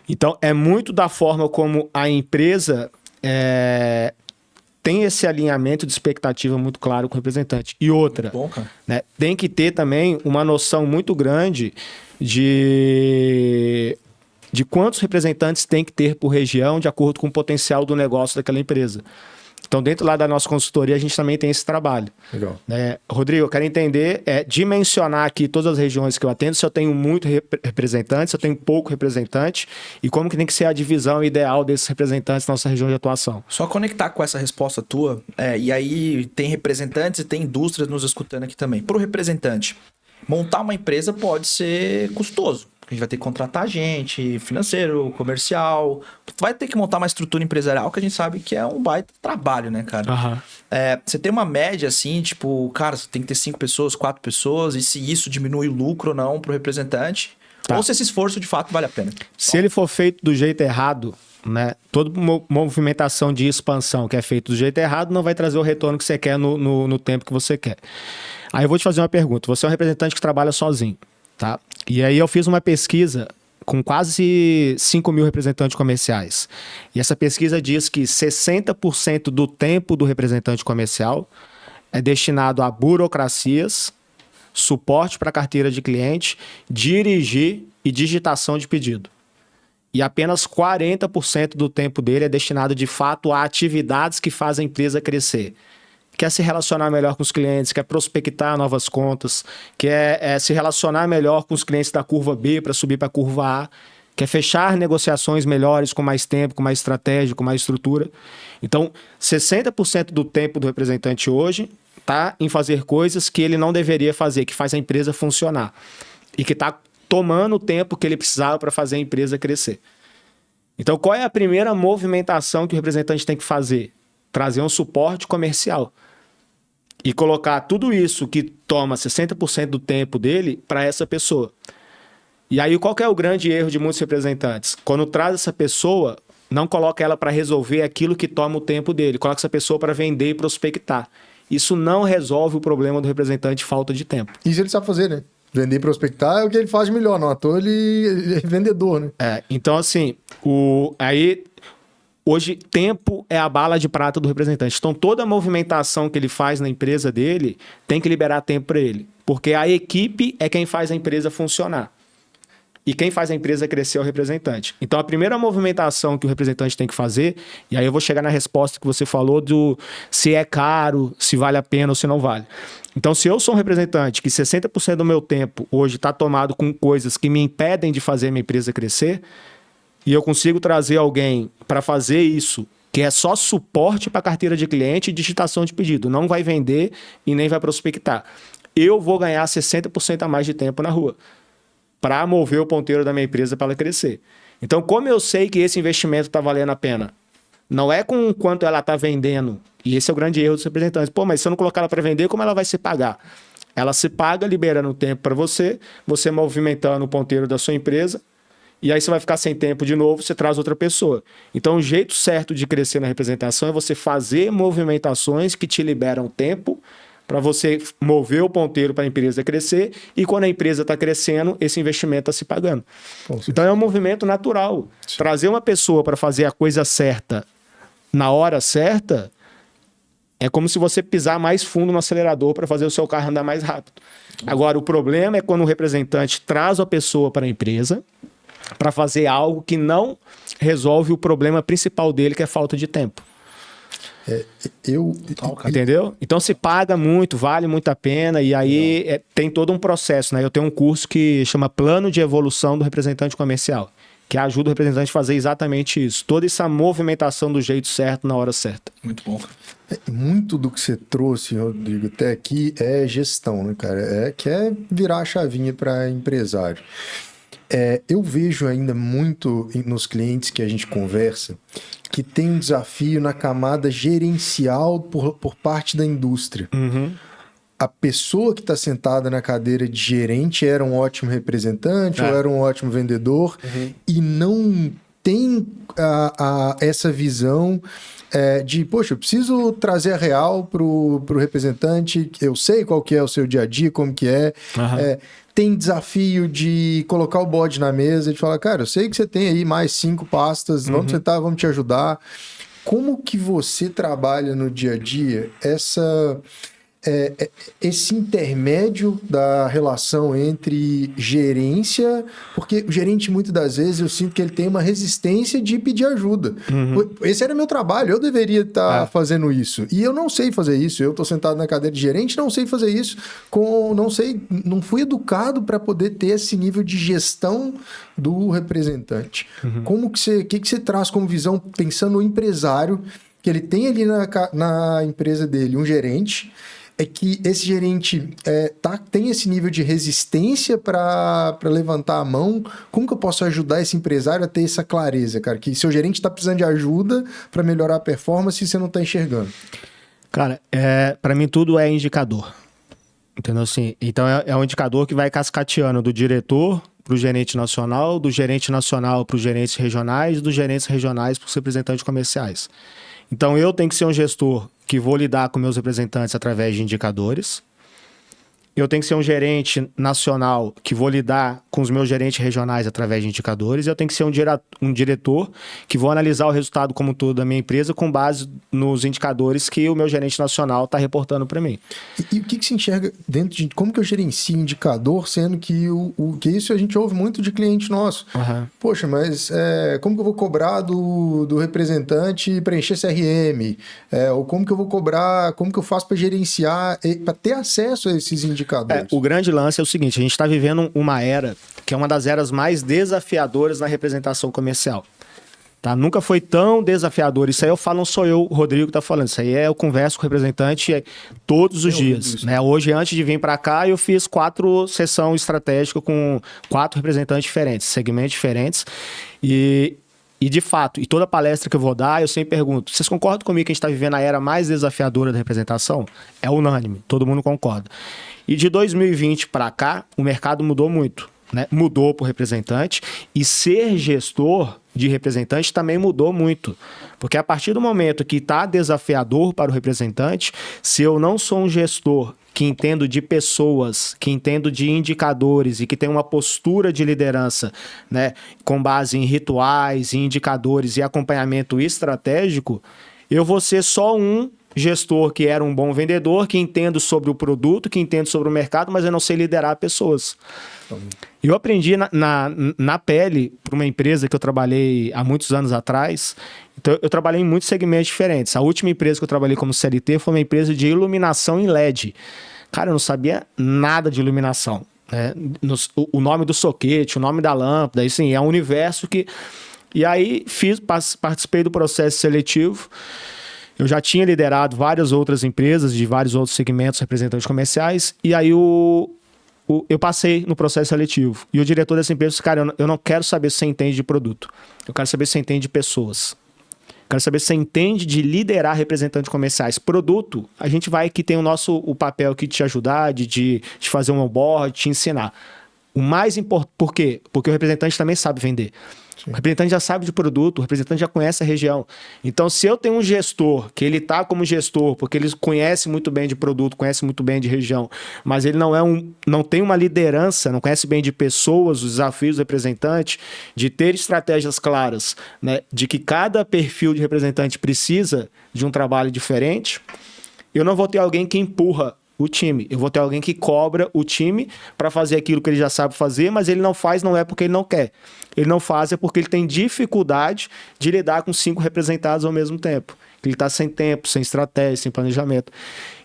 S1: Então, é muito da forma como a empresa tem esse alinhamento de expectativa muito claro com o representante. E outra, né, tem que ter também uma noção muito grande de quantos representantes tem que ter por região de acordo com o potencial do negócio daquela empresa. Então, dentro lá da nossa consultoria, a gente também tem esse trabalho.
S2: Legal.
S1: Rodrigo, eu quero entender, dimensionar aqui todas as regiões que eu atendo, se eu tenho muito representante, se eu tenho pouco representante, e como que tem que ser a divisão ideal desses representantes na nossa região de atuação.
S3: Só conectar com essa resposta tua, e aí tem representantes e tem indústrias nos escutando aqui também. Para o representante, montar uma empresa pode ser custoso. A gente vai ter que contratar gente, financeiro, comercial. Vai ter que montar uma estrutura empresarial que a gente sabe que é um baita trabalho, né, cara?
S1: Uhum.
S3: Você tem uma média assim, tipo, cara, você tem que ter 5 pessoas, 4 pessoas, e se isso diminui o lucro ou não pro representante, ou se esse esforço de fato vale a pena.
S1: Se ele for feito do jeito errado, né, toda movimentação de expansão que é feita do jeito errado não vai trazer o retorno que você quer no tempo que você quer. Aí eu vou te fazer uma pergunta. Você é um representante que trabalha sozinho. Tá? E aí eu fiz uma pesquisa com quase 5 mil representantes comerciais. E essa pesquisa diz que 60% do tempo do representante comercial é destinado a burocracias, suporte para carteira de cliente, dirigir e digitação de pedido. E apenas 40% do tempo dele é destinado de fato a atividades que fazem a empresa crescer. Quer se relacionar melhor com os clientes, quer prospectar novas contas, quer se relacionar melhor com os clientes da curva B para subir para a curva A, quer fechar negociações melhores com mais tempo, com mais estratégia, com mais estrutura. Então, 60% do tempo do representante hoje está em fazer coisas que ele não deveria fazer, que faz a empresa funcionar e que está tomando o tempo que ele precisava para fazer a empresa crescer. Então, qual é a primeira movimentação que o representante tem que fazer? Trazer um suporte comercial e colocar tudo isso que toma 60% do tempo dele para essa pessoa. E aí, qual que é o grande erro de muitos representantes? Quando traz essa pessoa, não coloca ela para resolver aquilo que toma o tempo dele, coloca essa pessoa para vender e prospectar. Isso não resolve o problema do representante de falta de tempo.
S2: Isso ele sabe fazer, né? Vender e prospectar é o que ele faz de melhor, não à toa ele é vendedor, né?
S1: Então, assim, hoje, tempo é a bala de prata do representante. Então, toda a movimentação que ele faz na empresa dele tem que liberar tempo para ele. Porque a equipe é quem faz a empresa funcionar. E quem faz a empresa crescer é o representante. Então, a primeira movimentação que o representante tem que fazer, e aí eu vou chegar na resposta que você falou do se é caro, se vale a pena ou se não vale. Então, se eu sou um representante que 60% do meu tempo hoje está tomado com coisas que me impedem de fazer a minha empresa crescer, e eu consigo trazer alguém para fazer isso, que é só suporte para carteira de cliente e digitação de pedido, não vai vender e nem vai prospectar, eu vou ganhar 60% a mais de tempo na rua para mover o ponteiro da minha empresa para ela crescer. Então, como eu sei que esse investimento está valendo a pena? Não é com quanto ela está vendendo. E esse é o grande erro dos representantes. Pô, mas se eu não colocar ela para vender, como ela vai se pagar? Ela se paga liberando tempo para você movimentando o ponteiro da sua empresa, e aí você vai ficar sem tempo de novo, você traz outra pessoa. Então, o jeito certo de crescer na representação é você fazer movimentações que te liberam tempo para você mover o ponteiro para a empresa crescer, e quando a empresa está crescendo, esse investimento está se pagando. Então é um movimento natural. Sim. Trazer uma pessoa para fazer a coisa certa na hora certa é como se você pisar mais fundo no acelerador para fazer o seu carro andar mais rápido. Agora, o problema é quando o representante traz a pessoa para a empresa para fazer algo que não resolve o problema principal dele, que é falta de tempo. Entendeu? Então se paga muito, vale muito a pena, e aí tem todo um processo, né? Eu tenho um curso que chama Plano de Evolução do Representante Comercial, que ajuda o representante a fazer exatamente isso, toda essa movimentação do jeito certo, na hora certa.
S3: Muito bom.
S2: Muito do que você trouxe, Rodrigo, até aqui é gestão, né, cara? Quer virar a chavinha para empresário. Eu vejo ainda muito nos clientes que a gente conversa que tem um desafio na camada gerencial por parte da indústria.
S1: Uhum.
S2: A pessoa que está sentada na cadeira de gerente era um ótimo representante ou era um ótimo vendedor, e não tem essa visão de, poxa, eu preciso trazer a real pro representante, eu sei qual que é o seu dia a dia, como que é. Tem desafio de colocar o bode na mesa, de falar, cara, eu sei que você tem aí mais 5 pastas, vamos sentar, vamos te ajudar. Como que você trabalha no dia a dia esse intermédio da relação entre gerência, porque o gerente muitas das vezes eu sinto que ele tem uma resistência de pedir ajuda. Esse era meu trabalho, eu deveria estar fazendo isso, e eu não sei fazer isso. Eu estou sentado na cadeira de gerente, não sei fazer isso, não fui educado para poder ter esse nível de gestão do representante. O que você traz como visão, pensando no empresário, que ele tem ali na empresa dele um gerente, é que esse gerente tem esse nível de resistência para levantar a mão? Como que eu posso ajudar esse empresário a ter essa clareza, cara? Que seu gerente está precisando de ajuda para melhorar a performance e você não está enxergando.
S1: Cara, para mim tudo é indicador. Entendeu? Assim, então é um indicador que vai cascateando do diretor para o gerente nacional, do gerente nacional para os gerentes regionais, dos gerentes regionais para os representantes comerciais. Então eu tenho que ser um gestor que vou lidar com meus representantes através de indicadores. Eu tenho que ser um gerente nacional que vou lidar com os meus gerentes regionais através de indicadores. Eu tenho que ser um diretor que vou analisar o resultado como um todo da minha empresa com base nos indicadores que o meu gerente nacional está reportando para mim.
S2: E o que se enxerga dentro de como que eu gerencio indicador, sendo que que isso a gente ouve muito de cliente nosso. Poxa, mas como que eu vou cobrar do representante preencher CRM? Ou como que eu vou cobrar, como que eu faço para gerenciar, para ter acesso a esses indicadores?
S1: O grande lance é o seguinte, a gente está vivendo uma era que é uma das eras mais desafiadoras na representação comercial. Tá? Nunca foi tão desafiador. Isso aí eu falo, não sou eu, o Rodrigo, que está falando. Isso aí eu converso com o representante todos os dias. Né? Hoje, antes de vir para cá, eu fiz 4 sessões estratégicas com 4 representantes diferentes, segmentos diferentes. E de fato, toda palestra que eu vou dar, eu sempre pergunto, vocês concordam comigo que a gente está vivendo a era mais desafiadora da representação? É unânime, todo mundo concorda. E de 2020 para cá, o mercado mudou muito. Né? Mudou para o representante, e ser gestor de representante também mudou muito. Porque a partir do momento que está desafiador para o representante, se eu não sou um gestor que entendo de pessoas, que entendo de indicadores e que tem uma postura de liderança, né, com base em rituais, em indicadores e acompanhamento estratégico, eu vou ser só um gestor que era um bom vendedor, que entendo sobre o produto, que entendo sobre o mercado, mas eu não sei liderar pessoas. Eu aprendi na pele para uma empresa que eu trabalhei há muitos anos atrás. Então, eu trabalhei em muitos segmentos diferentes. A última empresa que eu trabalhei como CLT foi uma empresa de iluminação em LED. Cara, eu não sabia nada de iluminação, né? O nome do soquete, o nome da lâmpada, assim, é um universo que... E aí, participei do processo seletivo. Eu já tinha liderado várias outras empresas de vários outros segmentos, representantes comerciais, e aí eu passei no processo seletivo. E o diretor dessa empresa disse, cara, eu não quero saber se você entende de produto. Eu quero saber se você entende de pessoas. Eu quero saber se você entende de liderar representantes comerciais. Produto, a gente vai que tem o papel aqui de te ajudar, de fazer um onboard, de te ensinar. O mais importante... Por quê? Porque o representante também sabe vender. Sim. O representante já sabe de produto, o representante já conhece a região. Então, se eu tenho um gestor, que ele está como gestor, porque ele conhece muito bem de produto, conhece muito bem de região, mas ele não tem uma liderança, não conhece bem de pessoas, os desafios do representante, de ter estratégias claras, né, de que cada perfil de representante precisa de um trabalho diferente, eu não vou ter alguém que empurra o time. Eu vou ter alguém que cobra o time para fazer aquilo que ele já sabe fazer, mas ele não faz, não é porque ele não quer. Ele não faz é porque ele tem dificuldade de lidar com 5 representados ao mesmo tempo. Ele está sem tempo, sem estratégia, sem planejamento.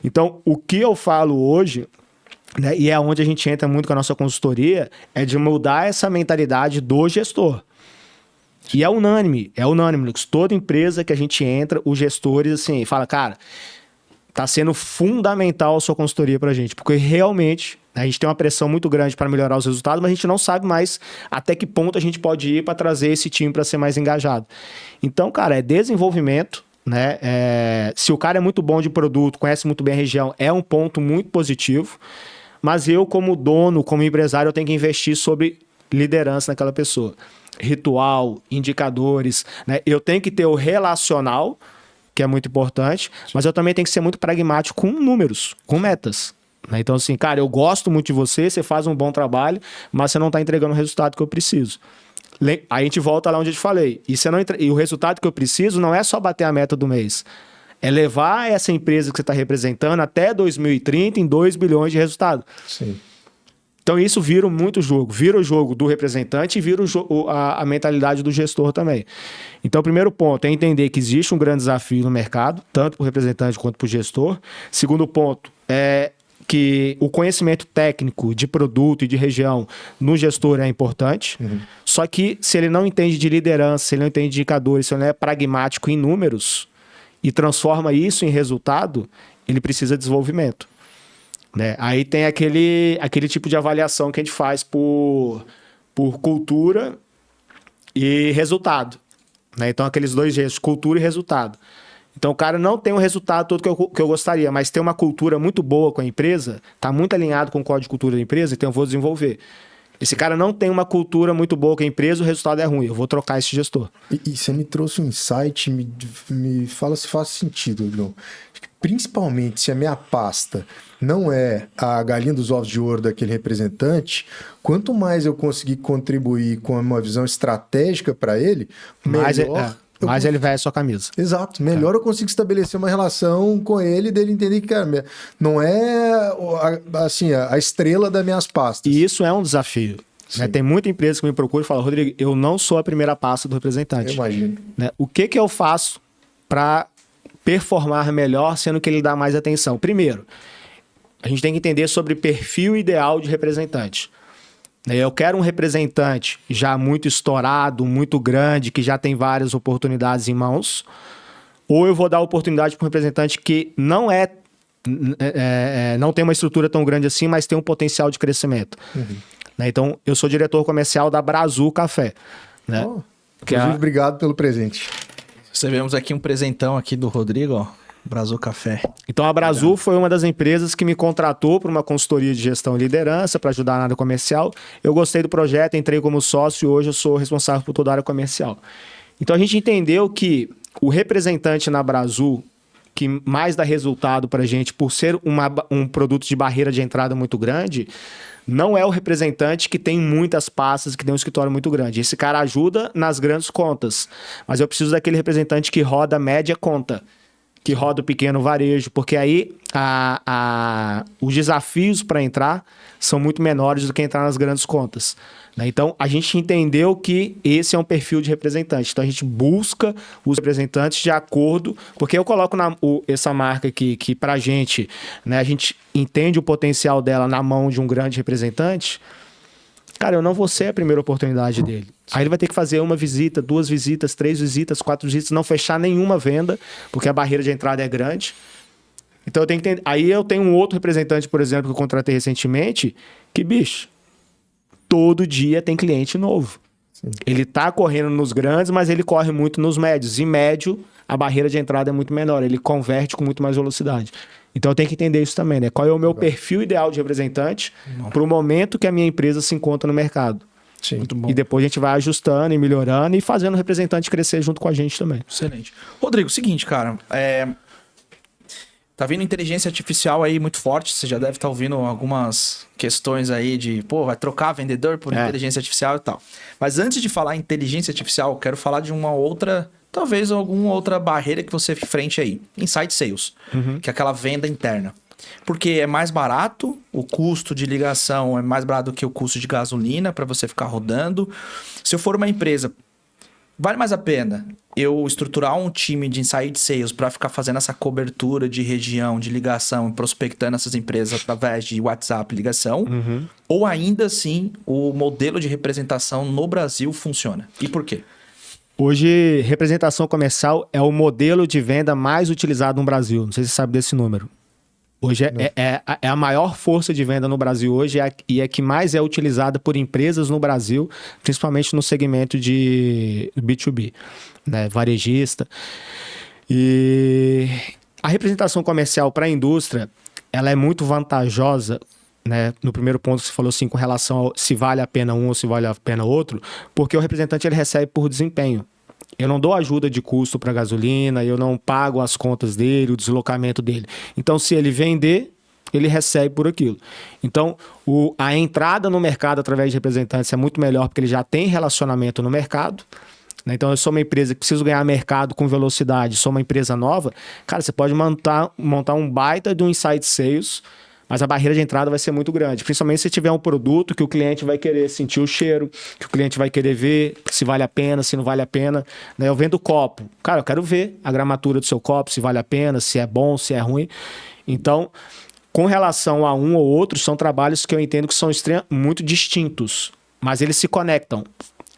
S1: Então, o que eu falo hoje, né, e é onde a gente entra muito com a nossa consultoria, é de mudar essa mentalidade do gestor. E é unânime, Lucas. Toda empresa que a gente entra, os gestores, assim, fala, cara... Está sendo fundamental a sua consultoria para a gente, porque realmente a gente tem uma pressão muito grande para melhorar os resultados, mas a gente não sabe mais até que ponto a gente pode ir para trazer esse time para ser mais engajado. Então, cara, é desenvolvimento, né? Se o cara é muito bom de produto, conhece muito bem a região, é um ponto muito positivo, mas eu, como dono, como empresário, eu tenho que investir sobre liderança naquela pessoa. Ritual, indicadores, né? Eu tenho que ter o relacional, que é muito importante, mas eu também tenho que ser muito pragmático com números, com metas. Né? Então, assim, cara, eu gosto muito de você, você faz um bom trabalho, mas você não está entregando o resultado que eu preciso. Aí a gente volta lá onde eu te falei. E o resultado que eu preciso não é só bater a meta do mês. É levar essa empresa que você está representando até 2030 em 2 bilhões de resultado.
S2: Sim.
S1: Então isso vira muito jogo. Vira o jogo do representante e vira a mentalidade do gestor também. Então o primeiro ponto é entender que existe um grande desafio no mercado, tanto para o representante quanto para o gestor. Segundo ponto é que o conhecimento técnico de produto e de região no gestor é importante. Uhum. Só que se ele não entende de liderança, se ele não entende de indicadores, se ele não é pragmático em números e transforma isso em resultado, ele precisa de desenvolvimento. Né? Aí tem aquele tipo de avaliação que a gente faz por cultura e resultado. Né? Então, aqueles 2 gestos, cultura e resultado. Então, o cara não tem o resultado todo que eu gostaria, mas tem uma cultura muito boa com a empresa, está muito alinhado com o código de cultura da empresa, então eu vou desenvolver. Esse cara não tem uma cultura muito boa com a empresa, o resultado é ruim, eu vou trocar esse gestor.
S2: E você me trouxe um insight, me fala se faz sentido, Bruno. Principalmente se a minha pasta não é a galinha dos ovos de ouro daquele representante, quanto mais eu conseguir contribuir com uma visão estratégica para ele, melhor...
S1: Mais ele vai a sua camisa.
S2: Exato. Melhor eu consigo estabelecer uma relação com ele, dele entender que, cara, não é assim, a estrela das minhas pastas.
S1: E isso é um desafio. Né? Tem muita empresa que me procura e fala, Rodrigo, eu não sou a primeira pasta do representante.
S2: Eu imagino.
S1: Né? O que eu faço para performar melhor, sendo que ele dá mais atenção? Primeiro, a gente tem que entender sobre perfil ideal de representante. Eu quero um representante já muito estourado, muito grande, que já tem várias oportunidades em mãos, ou eu vou dar oportunidade para um representante que não tem uma estrutura tão grande assim, mas tem um potencial de crescimento. Uhum. Então, eu sou diretor comercial da Brasil Café. Né?
S2: Inclusive, obrigado pelo presente.
S3: Recebemos aqui um presentão aqui do Rodrigo, ó. Brasil Café.
S1: Então a Brasil foi uma das empresas que me contratou para uma consultoria de gestão e liderança para ajudar na área comercial. Eu gostei do projeto, entrei como sócio e hoje eu sou responsável por toda a área comercial. Então a gente entendeu que o representante na Brasil, que mais dá resultado para a gente por ser um produto de barreira de entrada muito grande, não é o representante que tem muitas pastas, que tem um escritório muito grande. Esse cara ajuda nas grandes contas, mas eu preciso daquele representante que roda a média conta, que roda o pequeno varejo, porque aí os desafios para entrar são muito menores do que entrar nas grandes contas. Né? Então, a gente entendeu que esse é um perfil de representante. Então, a gente busca os representantes de acordo, porque eu coloco essa marca aqui, que para a gente, né, a gente entende o potencial dela na mão de um grande representante. Cara, eu não vou ser a primeira oportunidade dele. Aí ele vai ter que fazer 1 visita, 2 visitas, 3 visitas, 4 visitas, não fechar nenhuma venda, porque a barreira de entrada é grande. Então eu tenho que entender. Aí eu tenho um outro representante, por exemplo, que eu contratei recentemente, que, bicho, todo dia tem cliente novo. Sim. Ele tá correndo nos grandes, mas ele corre muito nos médios. Em médio, a barreira de entrada é muito menor. Ele converte com muito mais velocidade. Então eu tenho que entender isso também, né? Qual é o meu perfil ideal de representante para o momento que a minha empresa se encontra no mercado.
S2: Sim.
S1: Muito bom. E depois a gente vai ajustando e melhorando e fazendo o representante crescer junto com a gente também.
S3: Excelente. Rodrigo, seguinte, cara. Tá vindo inteligência artificial aí muito forte. Você já deve estar ouvindo algumas questões aí de, vai trocar vendedor por inteligência artificial e tal. Mas antes de falar em inteligência artificial, eu quero falar de uma outra, talvez alguma outra barreira que você enfrente aí. Inside Sales, que é aquela venda interna. Porque é mais barato, o custo de ligação é mais barato do que o custo de gasolina para você ficar rodando. Se eu for uma empresa, vale mais a pena eu estruturar um time de inside sales para ficar fazendo essa cobertura de região, de ligação, prospectando essas empresas através de WhatsApp, ligação, ou ainda assim o modelo de representação no Brasil funciona? E por quê?
S1: Hoje, representação comercial é o modelo de venda mais utilizado no Brasil. Não sei se você sabe desse número. Hoje é a maior força de venda no Brasil hoje e é que mais é utilizada por empresas no Brasil, principalmente no segmento de B2B, né? Varejista. E a representação comercial para a indústria, ela é muito vantajosa, né? No primeiro ponto que você falou assim, com relação ao se vale a pena um ou se vale a pena outro, porque o representante ele recebe por desempenho. Eu não dou ajuda de custo para gasolina, eu não pago as contas dele, o deslocamento dele. Então, se ele vender, ele recebe por aquilo. Então, a entrada no mercado através de representantes é muito melhor porque ele já tem relacionamento no mercado. Né? Então, eu sou uma empresa que preciso ganhar mercado com velocidade, sou uma empresa nova. Cara, você pode montar um baita de um inside sales, mas a barreira de entrada vai ser muito grande. Principalmente se tiver um produto que o cliente vai querer sentir o cheiro, que o cliente vai querer ver se vale a pena, se não vale a pena. Eu vendo copo. Cara, eu quero ver a gramatura do seu copo, se vale a pena, se é bom, se é ruim. Então, com relação a um ou outro, são trabalhos que eu entendo que são muito distintos, mas eles se conectam.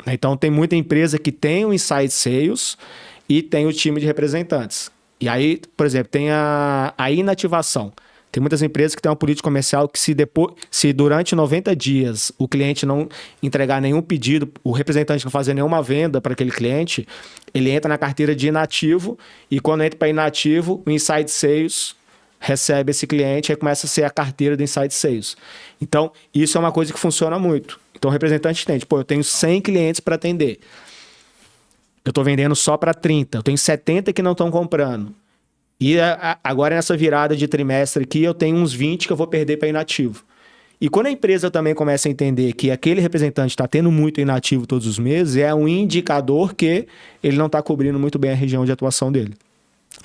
S1: Então, tem muita empresa que tem o inside sales e tem o time de representantes. E aí, por exemplo, tem a inativação. Tem muitas empresas que têm uma política comercial que se durante 90 dias o cliente não entregar nenhum pedido, o representante não fazer nenhuma venda para aquele cliente, ele entra na carteira de inativo e quando entra para inativo, o Inside Sales recebe esse cliente e aí começa a ser a carteira do Inside Sales. Então, isso é uma coisa que funciona muito. Então, o representante entende, eu tenho 100 clientes para atender. Eu estou vendendo só para 30, eu tenho 70 que não estão comprando. E agora nessa virada de trimestre aqui, eu tenho uns 20 que eu vou perder para inativo. E quando a empresa também começa a entender que aquele representante está tendo muito inativo todos os meses, é um indicador que ele não está cobrindo muito bem a região de atuação dele.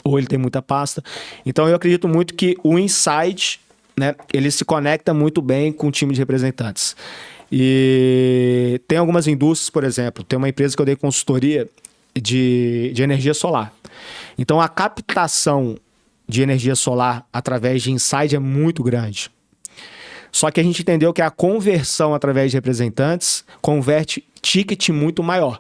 S1: Ou ele tem muita pasta. Então eu acredito muito que o insight, né, ele se conecta muito bem com o time de representantes. E tem algumas indústrias, por exemplo, tem uma empresa que eu dei consultoria de energia solar. Então, a captação de energia solar através de inside é muito grande. Só que a gente entendeu que a conversão através de representantes converte ticket muito maior.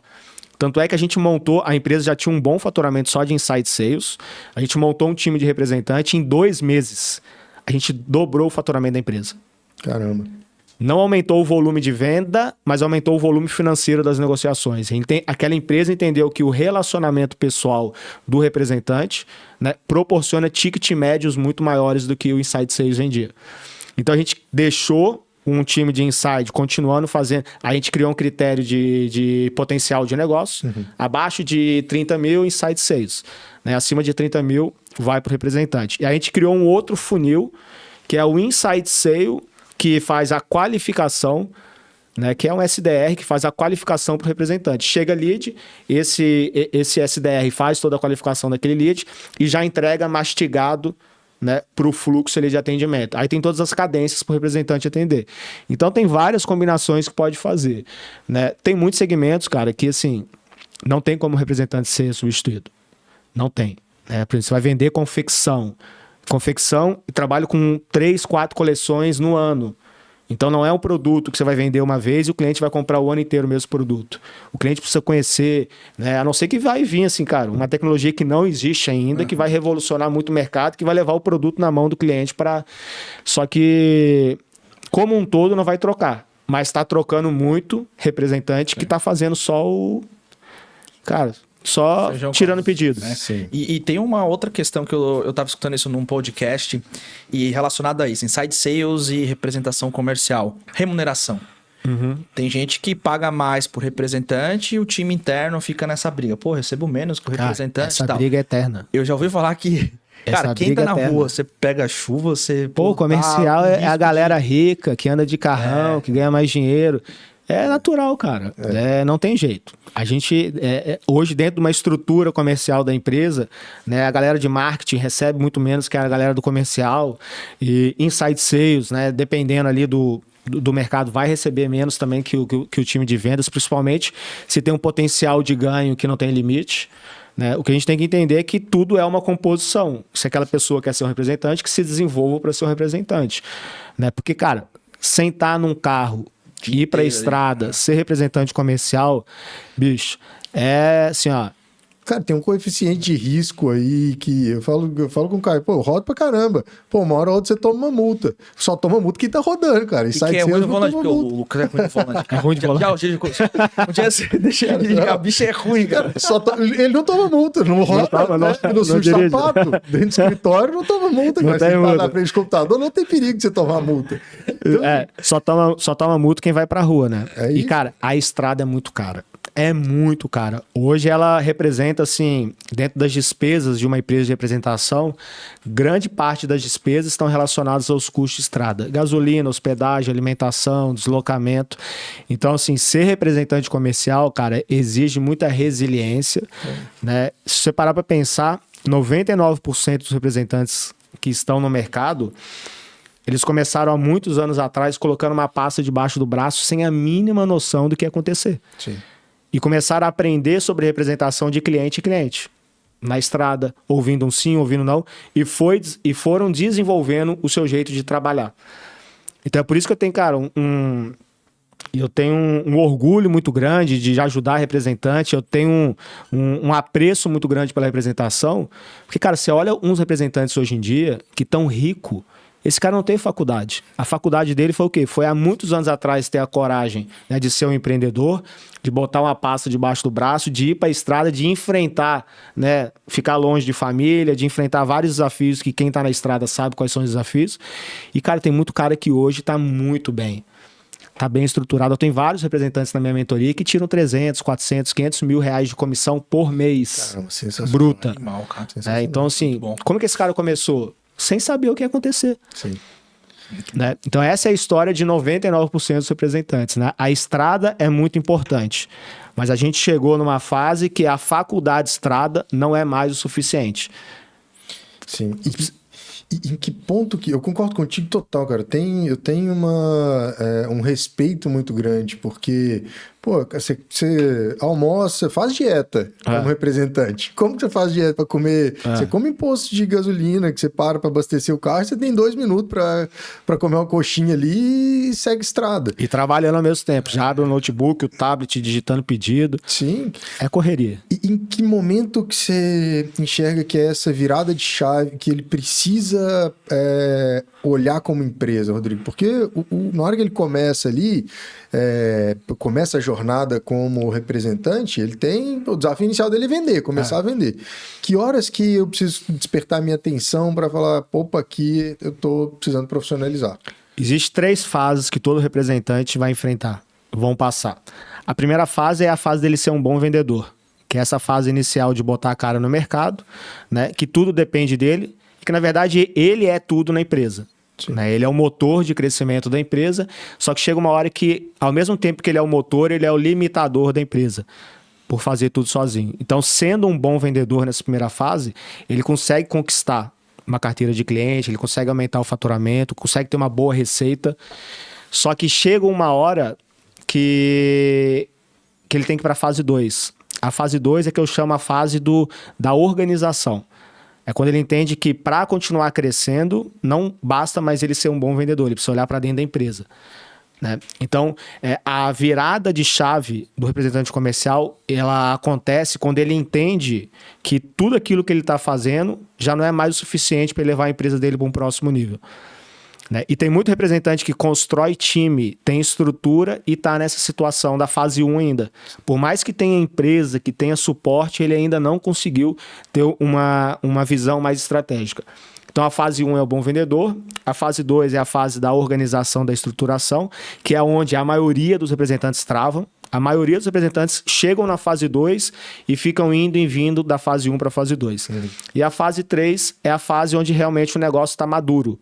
S1: Tanto é que a gente a empresa já tinha um bom faturamento só de inside sales, a gente montou um time de representante, em 2 meses a gente dobrou o faturamento da empresa.
S2: Caramba.
S1: Não aumentou o volume de venda, mas aumentou o volume financeiro das negociações. Aquela empresa entendeu que o relacionamento pessoal do representante, né, proporciona ticket médios muito maiores do que o Inside Sales vendia. Então a gente deixou um time de inside continuando fazendo. A gente criou um critério de potencial de negócio. Abaixo de 30 mil, inside sales. Né? Acima de 30 mil, vai para o representante. E a gente criou um outro funil, que é o inside sale, que faz a qualificação, né, que é um SDR que faz a qualificação para o representante. Chega lead, esse SDR faz toda a qualificação daquele lead e já entrega mastigado, né, para o fluxo ali de atendimento. Aí tem todas as cadências para o representante atender. Então tem várias combinações que pode fazer. Né? Tem muitos segmentos, cara, que assim, não tem como o representante ser substituído. Não tem. Né? Por exemplo, você vai vender confecção e trabalho com 3, 4 coleções no ano. Então não é um produto que você vai vender uma vez e o cliente vai comprar o ano inteiro o mesmo produto. O cliente precisa conhecer, né? A não ser que vai vir assim, cara, uma tecnologia que não existe ainda, que vai revolucionar muito o mercado, que vai levar o produto na mão do cliente para... Só que, como um todo, não vai trocar. Mas está trocando muito representante que está fazendo só o... Cara... Só feijão tirando pedido.
S3: Né? E tem uma outra questão que eu tava escutando isso num podcast e relacionada a isso, inside sales e representação comercial. Remuneração. Tem gente que paga mais por representante e o time interno fica nessa briga. Pô, recebo menos que o representante.
S1: Essa briga é eterna.
S3: Eu já ouvi falar que... Cara, quem tá na rua, você pega chuva, você...
S1: Pô, comercial é a galera rica, que anda de carrão, que ganha mais dinheiro. É natural, cara. Não tem jeito. A gente, hoje, dentro de uma estrutura comercial da empresa, né, a galera de marketing recebe muito menos que a galera do comercial. E inside sales, né, dependendo ali do mercado, vai receber menos também que o time de vendas, principalmente se tem um potencial de ganho que não tem limite. Né? O que a gente tem que entender é que tudo é uma composição. Se aquela pessoa quer ser um representante, que se desenvolva para ser um representante. Né? Porque, cara, sentar num carro, ir pra estrada, ser representante comercial, bicho, é assim, ó.
S2: Cara, tem um coeficiente de risco aí que eu falo com o Caio, pô, roda pra caramba. Pô, uma hora ou outra você toma uma multa. Só toma multa quem tá rodando, cara.
S3: E que é ruim no volante, porque o Lucas é ruim no volante. É ruim de volante. Um dia você deixa ele ligar, a bicha é ruim, cara.
S2: Ele não toma multa, não roda, não suja sapato. Dentro do escritório não toma multa, cara. Você tá na frente do computador, não tem perigo de você tomar multa. Então...
S1: só toma multa quem vai pra rua, né? E, cara, a estrada é muito cara. É muito cara. Hoje ela representa, assim, dentro das despesas de uma empresa de representação, grande parte das despesas estão relacionadas aos custos de estrada. Gasolina, hospedagem, alimentação, deslocamento. Então, assim, ser representante comercial, cara, exige muita resiliência, né? Se você parar para pensar, 99% dos representantes que estão no mercado, eles começaram há muitos anos atrás colocando uma pasta debaixo do braço sem a mínima noção do que ia acontecer.
S2: Sim.
S1: E começaram a aprender sobre representação de cliente e cliente. Na estrada, ouvindo um sim, ouvindo um não. E foram desenvolvendo o seu jeito de trabalhar. Então é por isso que eu tenho, cara, eu tenho um orgulho muito grande de ajudar representante. Eu tenho um apreço muito grande pela representação. Porque, cara, você olha uns representantes hoje em dia que estão ricos. Esse cara não tem faculdade. A faculdade dele foi o quê? Foi há muitos anos atrás ter a coragem, né, de ser um empreendedor, de botar uma pasta debaixo do braço, de ir para a estrada, de enfrentar, né, ficar longe de família, de enfrentar vários desafios que quem está na estrada sabe quais são os desafios. E, cara, tem muito cara que hoje está muito bem. Está bem estruturado. Eu tenho vários representantes na minha mentoria que tiram 300, 400, 500 mil reais de comissão por mês.
S2: Caramba, sensacional.
S1: Bruta.
S2: Animal, cara.
S1: Então, assim, como que esse cara começou? Sem saber o que ia acontecer.
S2: Sim.
S1: Né? Então essa é a história de 99% dos representantes. Né? A estrada é muito importante, mas a gente chegou numa fase que a faculdade estrada não é mais o suficiente.
S2: Sim. E em que ponto que... Eu concordo contigo total, cara. Eu tenho um respeito muito grande, porque... Pô, você almoça, faz dieta como representante. Como que você faz dieta para comer? Você come imposto de gasolina, que você para abastecer o carro, você tem 2 minutos para comer uma coxinha ali e segue estrada.
S1: E trabalhando ao mesmo tempo. Já abre o notebook, o tablet, digitando pedido.
S2: Sim.
S1: É correria.
S2: E em que momento que você enxerga que é essa virada de chave, que ele precisa olhar como empresa, Rodrigo? Porque na hora que ele começa ali... começa a jornada como representante, ele tem o desafio inicial dele vender, começar a vender. Que horas que eu preciso despertar minha atenção para falar, opa, aqui eu tô precisando profissionalizar?
S1: Existem 3 fases que todo representante vai enfrentar, vão passar. A primeira fase é a fase dele ser um bom vendedor, que é essa fase inicial de botar a cara no mercado, né? Que tudo depende dele, e que na verdade ele é tudo na empresa. Né? Ele é o motor de crescimento da empresa, só que chega uma hora que, ao mesmo tempo que ele é o motor, ele é o limitador da empresa, por fazer tudo sozinho. Então, sendo um bom vendedor nessa primeira fase, ele consegue conquistar uma carteira de cliente, ele consegue aumentar o faturamento, consegue ter uma boa receita, só que chega uma hora que ele tem que ir para a fase 2. A fase 2 é que eu chamo a fase da organização. É quando ele entende que para continuar crescendo, não basta mais ele ser um bom vendedor, ele precisa olhar para dentro da empresa. Né? Então, a virada de chave do representante comercial, ela acontece quando ele entende que tudo aquilo que ele está fazendo já não é mais o suficiente para levar a empresa dele para um próximo nível. Né? E tem muito representante que constrói time, tem estrutura e está nessa situação da fase 1 ainda. Por mais que tenha empresa, que tenha suporte, ele ainda não conseguiu ter uma visão mais estratégica. Então a fase 1 é o bom vendedor, a fase 2 é a fase da organização, da estruturação, que é onde a maioria dos representantes travam. A maioria dos representantes chegam na fase 2 e ficam indo e vindo da fase 1 para a fase 2. E a fase 3 é a fase onde realmente o negócio está maduro.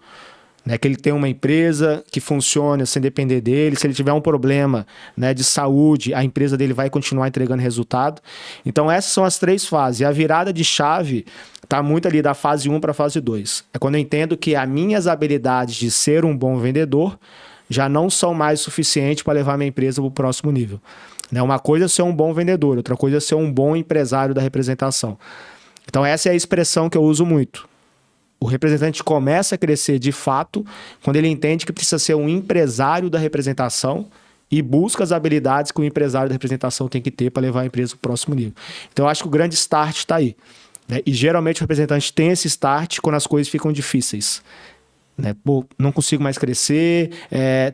S1: Né, que ele tem uma empresa que funciona sem depender dele. Se ele tiver um problema, né, de saúde, a empresa dele vai continuar entregando resultado. Então essas são as 3 fases. E a virada de chave está muito ali da fase 1 para a fase 2. É quando eu entendo que as minhas habilidades de ser um bom vendedor já não são mais suficientes para levar minha empresa para o próximo nível. Né, uma coisa é ser um bom vendedor, outra coisa é ser um bom empresário da representação. Então essa é a expressão que eu uso muito. O representante começa a crescer de fato quando ele entende que precisa ser um empresário da representação e busca as habilidades que o empresário da representação tem que ter para levar a empresa para o próximo nível. Então, eu acho que o grande start está aí. Né? E geralmente o representante tem esse start quando as coisas ficam difíceis. Né? Pô, não consigo mais crescer,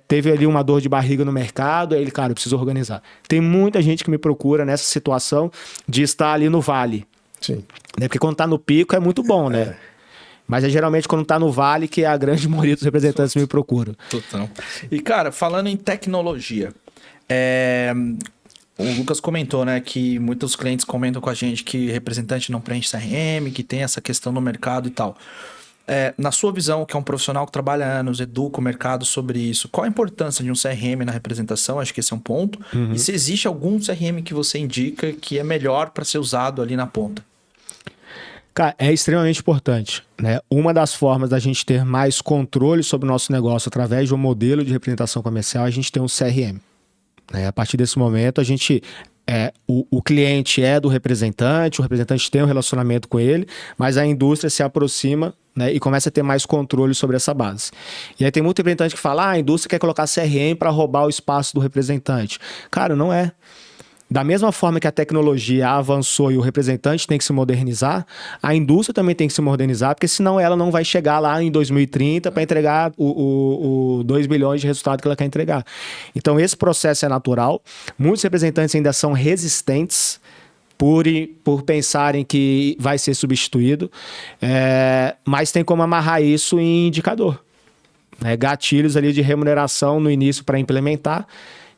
S1: teve ali uma dor de barriga no mercado, aí ele, cara, eu preciso organizar. Tem muita gente que me procura nessa situação de estar ali no vale.
S2: Sim.
S1: Né? Porque quando está no pico é muito bom, né? Mas é geralmente quando tá no vale que a grande maioria dos representantes me procuram.
S3: Total. E, cara, falando em tecnologia, o Lucas comentou, né, que muitos clientes comentam com a gente que representante não preenche CRM, que tem essa questão no mercado e tal. Na sua visão, que é um profissional que trabalha há anos, educa o mercado sobre isso, qual a importância de um CRM na representação? Acho que esse é um ponto. E se existe algum CRM que você indica que é melhor para ser usado ali na ponta?
S1: Cara, é extremamente importante. Né? Uma das formas da gente ter mais controle sobre o nosso negócio através de um modelo de representação comercial é a gente ter um CRM. Né? A partir desse momento, a gente... o cliente é do representante, o representante tem um relacionamento com ele, mas a indústria se aproxima, né, e começa a ter mais controle sobre essa base. E aí tem muito representante que fala, a indústria quer colocar CRM para roubar o espaço do representante. Cara, não é. Da mesma forma que a tecnologia avançou e o representante tem que se modernizar, a indústria também tem que se modernizar, porque senão ela não vai chegar lá em 2030 para entregar o 2 bilhões de resultado que ela quer entregar. Então esse processo é natural. Muitos representantes ainda são resistentes por pensarem que vai ser substituído, mas tem como amarrar isso em indicador. Gatilhos ali de remuneração no início para implementar,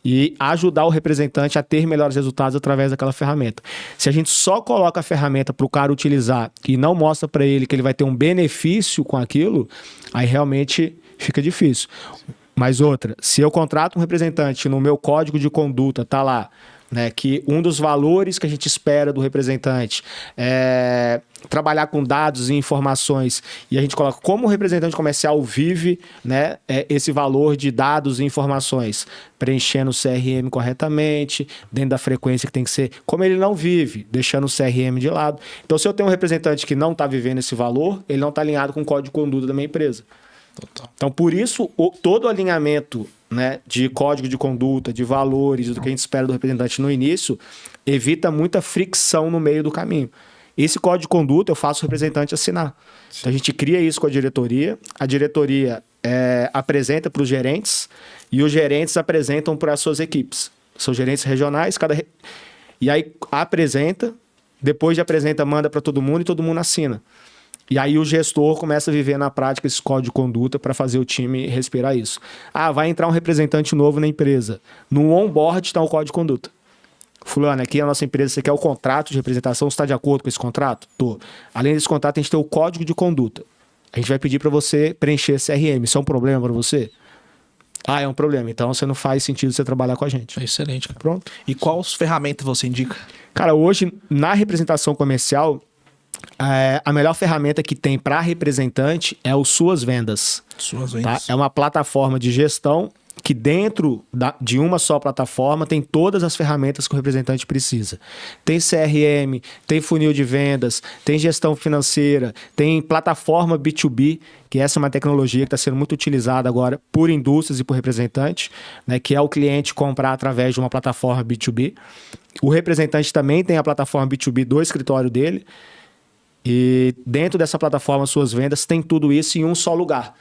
S1: e ajudar o representante a ter melhores resultados através daquela ferramenta. Se a gente só coloca a ferramenta para o cara utilizar e não mostra para ele que ele vai ter um benefício com aquilo, aí realmente fica difícil. Mas outra, se eu contrato um representante no meu código de conduta, tá lá, né, que um dos valores que a gente espera do representante é trabalhar com dados e informações, e a gente coloca como o representante comercial vive, né, esse valor de dados e informações, preenchendo o CRM corretamente, dentro da frequência que tem que ser, como ele não vive, deixando o CRM de lado. Então, se eu tenho um representante que não está vivendo esse valor, ele não está alinhado com o código de conduta da minha empresa. Total. Então, por isso, todo o alinhamento, né, de código de conduta, de valores, do que a gente espera do representante no início, evita muita fricção no meio do caminho. Esse código de conduta eu faço o representante assinar. Então a gente cria isso com a diretoria apresenta para os gerentes e os gerentes apresentam para as suas equipes. São gerentes regionais, e aí apresenta, depois de apresenta, manda para todo mundo e todo mundo assina. E aí o gestor começa a viver na prática esse código de conduta para fazer o time respirar isso. Ah, vai entrar um representante novo na empresa. No onboard está o código de conduta. Fulano, aqui é a nossa empresa, você quer o contrato de representação, você está de acordo com esse contrato? Tô. Além desse contrato, a gente tem o código de conduta. A gente vai pedir para você preencher CRM. Isso é um problema para você? Ah, é um problema. Então você não faz sentido você trabalhar com a gente.
S3: Excelente, cara.
S1: Pronto.
S3: E quais ferramentas você indica?
S1: Cara, hoje, na representação comercial, a melhor ferramenta que tem para representante é o Suas Vendas.
S3: Suas
S1: Tá?
S3: vendas.
S1: É uma plataforma de gestão que dentro de uma só plataforma tem todas as ferramentas que o representante precisa. Tem CRM, tem funil de vendas, tem gestão financeira, tem plataforma B2B, que essa é uma tecnologia que está sendo muito utilizada agora por indústrias e por representantes, né, que é o cliente comprar através de uma plataforma B2B. O representante também tem a plataforma B2B do escritório dele, e dentro dessa plataforma Suas Vendas tem tudo isso em um só lugar.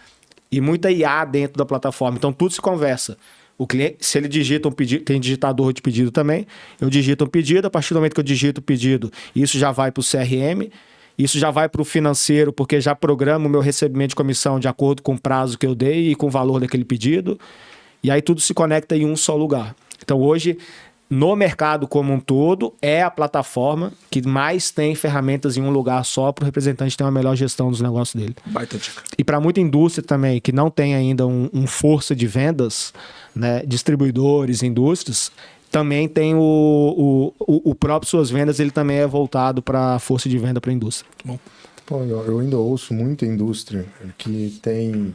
S1: E muita IA dentro da plataforma. Então, tudo se conversa. O cliente, se ele digita um pedido, tem digitador de pedido também, eu digito um pedido, a partir do momento que eu digito o pedido, isso já vai para o CRM, isso já vai para o financeiro, porque já programa o meu recebimento de comissão de acordo com o prazo que eu dei e com o valor daquele pedido. E aí tudo se conecta em um só lugar. Então, hoje, no mercado como um todo, é a plataforma que mais tem ferramentas em um lugar só para o representante ter uma melhor gestão dos negócios dele.
S3: Baita dica.
S1: E para muita indústria também, que não tem ainda um força de vendas, né, distribuidores, indústrias, também tem o próprio Suas Vendas, ele também é voltado para a força de venda para a indústria.
S3: Bom.
S2: Pô, eu ainda ouço muita indústria que tem...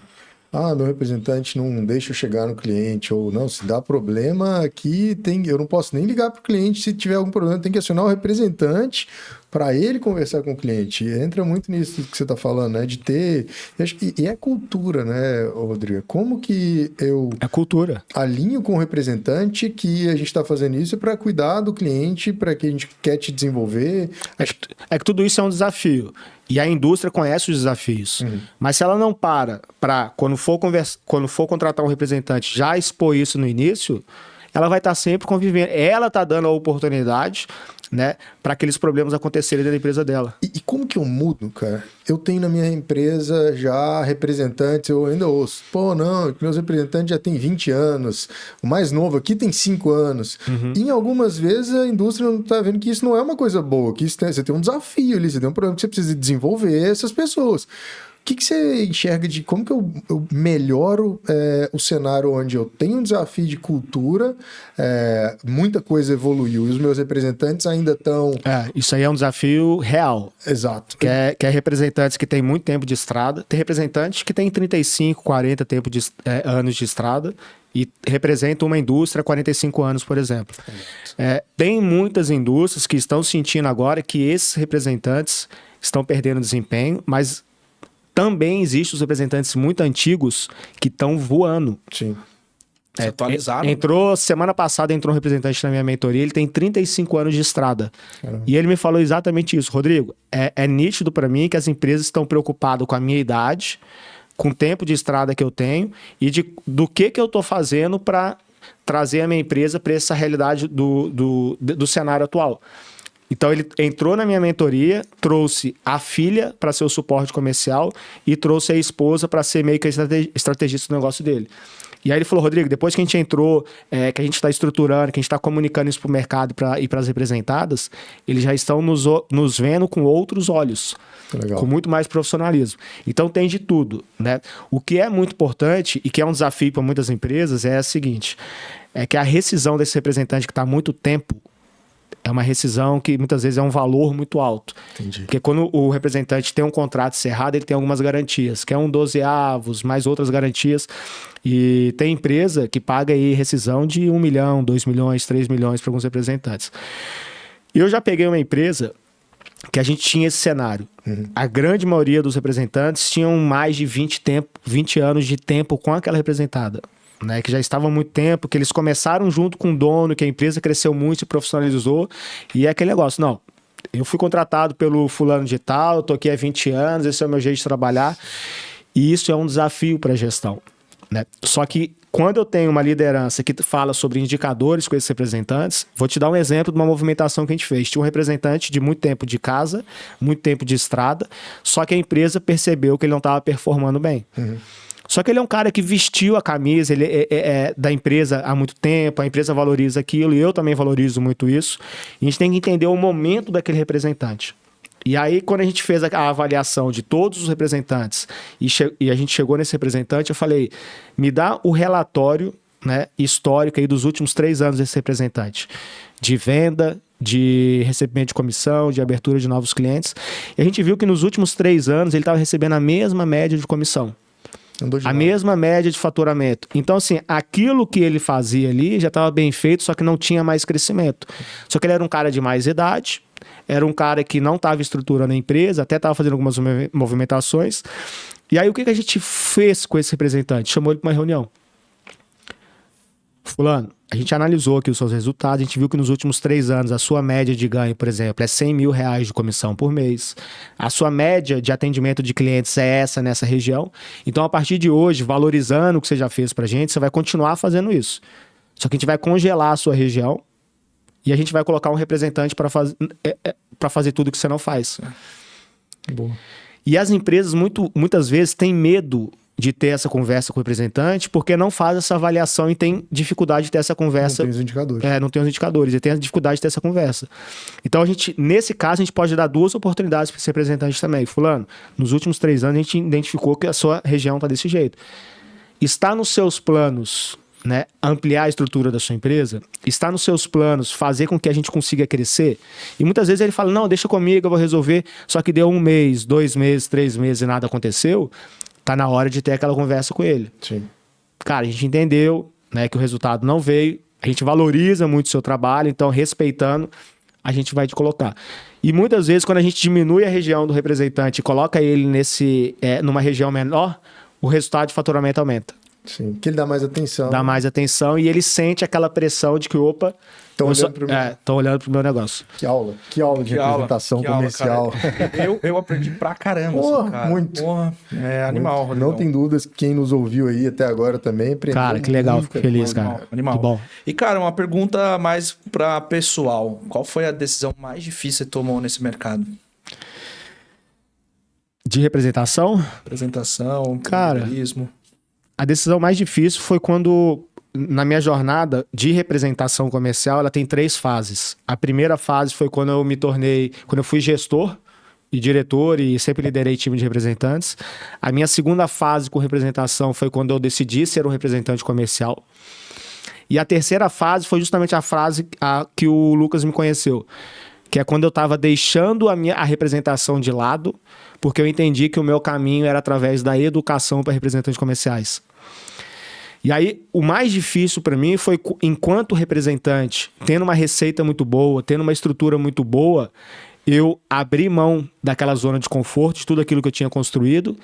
S2: Ah, meu representante não deixa eu chegar no cliente, ou não, se dá problema aqui, eu não posso nem ligar para o cliente, se tiver algum problema, tem que acionar o representante para ele conversar com o cliente. E entra muito nisso que você está falando, né? De ter... E é cultura, né, Rodrigo? Como que eu...
S1: É cultura.
S2: Alinho com o representante que a gente está fazendo isso para cuidar do cliente, para que a gente quer te desenvolver.
S1: É que tudo isso é um desafio. E a indústria conhece os desafios. Mas se ela não para, quando for contratar um representante, já expor isso no início, ela vai estar sempre convivendo. Ela está dando a oportunidade, né, para aqueles problemas acontecerem dentro da empresa dela.
S2: E como que eu mudo, cara? Eu tenho na minha empresa já representantes, eu ainda ouço. Pô, não, meus representantes já têm 20 anos. O mais novo aqui tem 5 anos. E em algumas vezes a indústria não está vendo que isso não é uma coisa boa, que você tem um desafio ali, você tem um problema que você precisa desenvolver essas pessoas. O que você enxerga de como que eu melhoro o cenário onde eu tenho um desafio de cultura, muita coisa evoluiu e os meus representantes ainda estão...
S1: Isso aí é um desafio real.
S2: Exato.
S1: Que é representantes que têm muito tempo de estrada. Tem representantes que têm 35, 40 anos de estrada e representam uma indústria há 45 anos, por exemplo. Tem muitas indústrias que estão sentindo agora que esses representantes estão perdendo desempenho, mas... Também existem os representantes muito antigos que estão voando.
S2: Sim.
S3: Se atualizaram.
S1: Semana passada entrou um representante na minha mentoria, ele tem 35 anos de estrada.
S2: Caramba.
S1: E ele me falou exatamente isso. Rodrigo, é nítido para mim que as empresas estão preocupadas com a minha idade, com o tempo de estrada que eu tenho e do que eu estou fazendo para trazer a minha empresa para essa realidade do cenário atual. Então, ele entrou na minha mentoria, trouxe a filha para ser o suporte comercial e trouxe a esposa para ser meio que a estrategista do negócio dele. E aí ele falou, Rodrigo, depois que a gente entrou, que a gente está estruturando, que a gente está comunicando isso para o mercado e para as representadas, eles já estão nos vendo com outros olhos,
S2: Legal.
S1: Com muito mais profissionalismo. Então, tem de tudo, né? O que é muito importante e que é um desafio para muitas empresas é o seguinte, é que a rescisão desse representante que está há muito tempo é uma rescisão que muitas vezes é um valor muito alto.
S2: Entendi.
S1: Porque quando o representante tem um contrato encerrado, ele tem algumas garantias, que é um 12avos, mais outras garantias. E tem empresa que paga aí rescisão de 1 milhão, 2 milhões, 3 milhões para alguns representantes. Eu já peguei uma empresa que a gente tinha esse cenário. A grande maioria dos representantes tinham mais de 20 anos de tempo com aquela representada. Né, que já estavam há muito tempo, que eles começaram junto com o dono, que a empresa cresceu muito, se profissionalizou, e é aquele negócio, não, eu fui contratado pelo fulano de tal, eu tô aqui há 20 anos, esse é o meu jeito de trabalhar, e isso é um desafio para a gestão, né? Só que quando eu tenho uma liderança que fala sobre indicadores com esses representantes, vou te dar um exemplo de uma movimentação que a gente fez. Tinha um representante de muito tempo de casa, muito tempo de estrada, só que a empresa percebeu que ele não estava performando bem. Só que ele é um cara que vestiu a camisa, ele é da empresa há muito tempo, a empresa valoriza aquilo e eu também valorizo muito isso. E a gente tem que entender o momento daquele representante. E aí, quando a gente fez a avaliação de todos os representantes e a gente chegou nesse representante, eu falei, me dá o relatório, né, histórico aí dos últimos 3 anos desse representante. De venda, de recebimento de comissão, de abertura de novos clientes. E a gente viu que nos últimos 3 anos ele estava recebendo a mesma média de comissão. A mesma média de faturamento. Então, assim, aquilo que ele fazia ali já estava bem feito, só que não tinha mais crescimento. Só que ele era um cara de mais idade, era um cara que não estava estruturando a empresa, até estava fazendo algumas movimentações. E aí, o que a gente fez com esse representante? Chamou ele para uma reunião. Fulano, a gente analisou aqui os seus resultados, a gente viu que nos últimos 3 anos a sua média de ganho, por exemplo, é R$100 mil de comissão por mês. A sua média de atendimento de clientes é essa nessa região. Então, a partir de hoje, valorizando o que você já fez pra gente, você vai continuar fazendo isso. Só que a gente vai congelar a sua região e a gente vai colocar um representante para fazer tudo que você não faz.
S2: Boa.
S1: E as empresas muitas vezes têm medo de ter essa conversa com o representante, porque não faz essa avaliação e tem dificuldade de ter essa conversa.
S2: Não tem os indicadores.
S1: Não tem os indicadores, e tem a dificuldade de ter essa conversa. Então, nesse caso, a gente pode dar 2 oportunidades para esse representante também. Fulano, nos últimos 3 anos, a gente identificou que a sua região está desse jeito. Está nos seus planos, né, ampliar a estrutura da sua empresa? Está nos seus planos fazer com que a gente consiga crescer? E muitas vezes ele fala, não, deixa comigo, eu vou resolver. Só que deu 1 mês, 2 meses, 3 meses e nada aconteceu. Tá na hora de ter aquela conversa com ele.
S2: Sim.
S1: Cara, a gente entendeu, né, que o resultado não veio, a gente valoriza muito o seu trabalho, então, respeitando, a gente vai te colocar. E muitas vezes, quando a gente diminui a região do representante e coloca ele numa região menor, o resultado de faturamento aumenta.
S2: Sim, que ele dá mais atenção.
S1: Dá mais atenção e ele sente aquela pressão de que, opa, estão olhando pro meu negócio.
S2: Que aula de representação comercial.
S3: Eu aprendi pra caramba,
S2: cara. Muito.
S3: É animal,
S2: muito. Não tem dúvidas, quem nos ouviu aí até agora também aprendeu.
S1: Cara, que legal, fico feliz, cara.
S3: Animal.
S1: Que bom.
S3: E, cara, uma pergunta mais pra pessoal. Qual foi a decisão mais difícil que você tomou nesse mercado?
S1: De representação?
S3: Apresentação,
S1: cara,
S3: jornalismo.
S1: A decisão mais difícil foi quando, na minha jornada de representação comercial, ela tem 3 fases. A primeira fase foi quando eu fui gestor e diretor e sempre liderei time de representantes. A minha segunda fase com representação foi quando eu decidi ser um representante comercial. E a terceira fase foi justamente a fase que o Lucas me conheceu, que é quando eu estava deixando a representação de lado, porque eu entendi que o meu caminho era através da educação para representantes comerciais. E aí, o mais difícil para mim foi, enquanto representante, tendo uma receita muito boa, tendo uma estrutura muito boa, eu abri mão daquela zona de conforto, de tudo aquilo que eu tinha construído,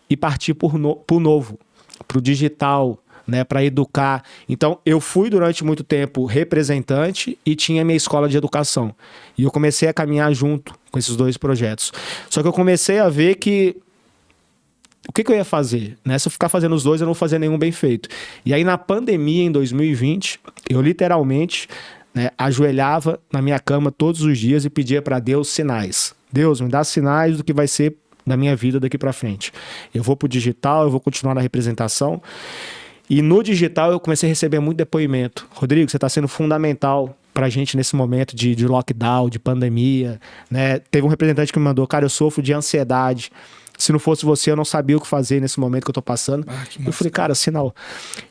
S1: e partir para o novo, para o digital, né, para educar. Então, eu fui durante muito tempo representante e tinha minha escola de educação. E eu comecei a caminhar junto com esses 2 projetos. Só que eu comecei a ver que o que eu ia fazer? Né? Se eu ficar fazendo os 2, eu não vou fazer nenhum bem feito. E aí, na pandemia, em 2020, eu literalmente, né, ajoelhava na minha cama todos os dias e pedia para Deus sinais. Deus, me dá sinais do que vai ser da minha vida daqui para frente. Eu vou pro digital, eu vou continuar na representação. E no digital eu comecei a receber muito depoimento. Rodrigo, você está sendo fundamental para a gente nesse momento de lockdown, de pandemia. Né? Teve um representante que me mandou, cara, eu sofro de ansiedade. Se não fosse você, eu não sabia o que fazer nesse momento que eu estou passando. Eu falei, cara, sinal.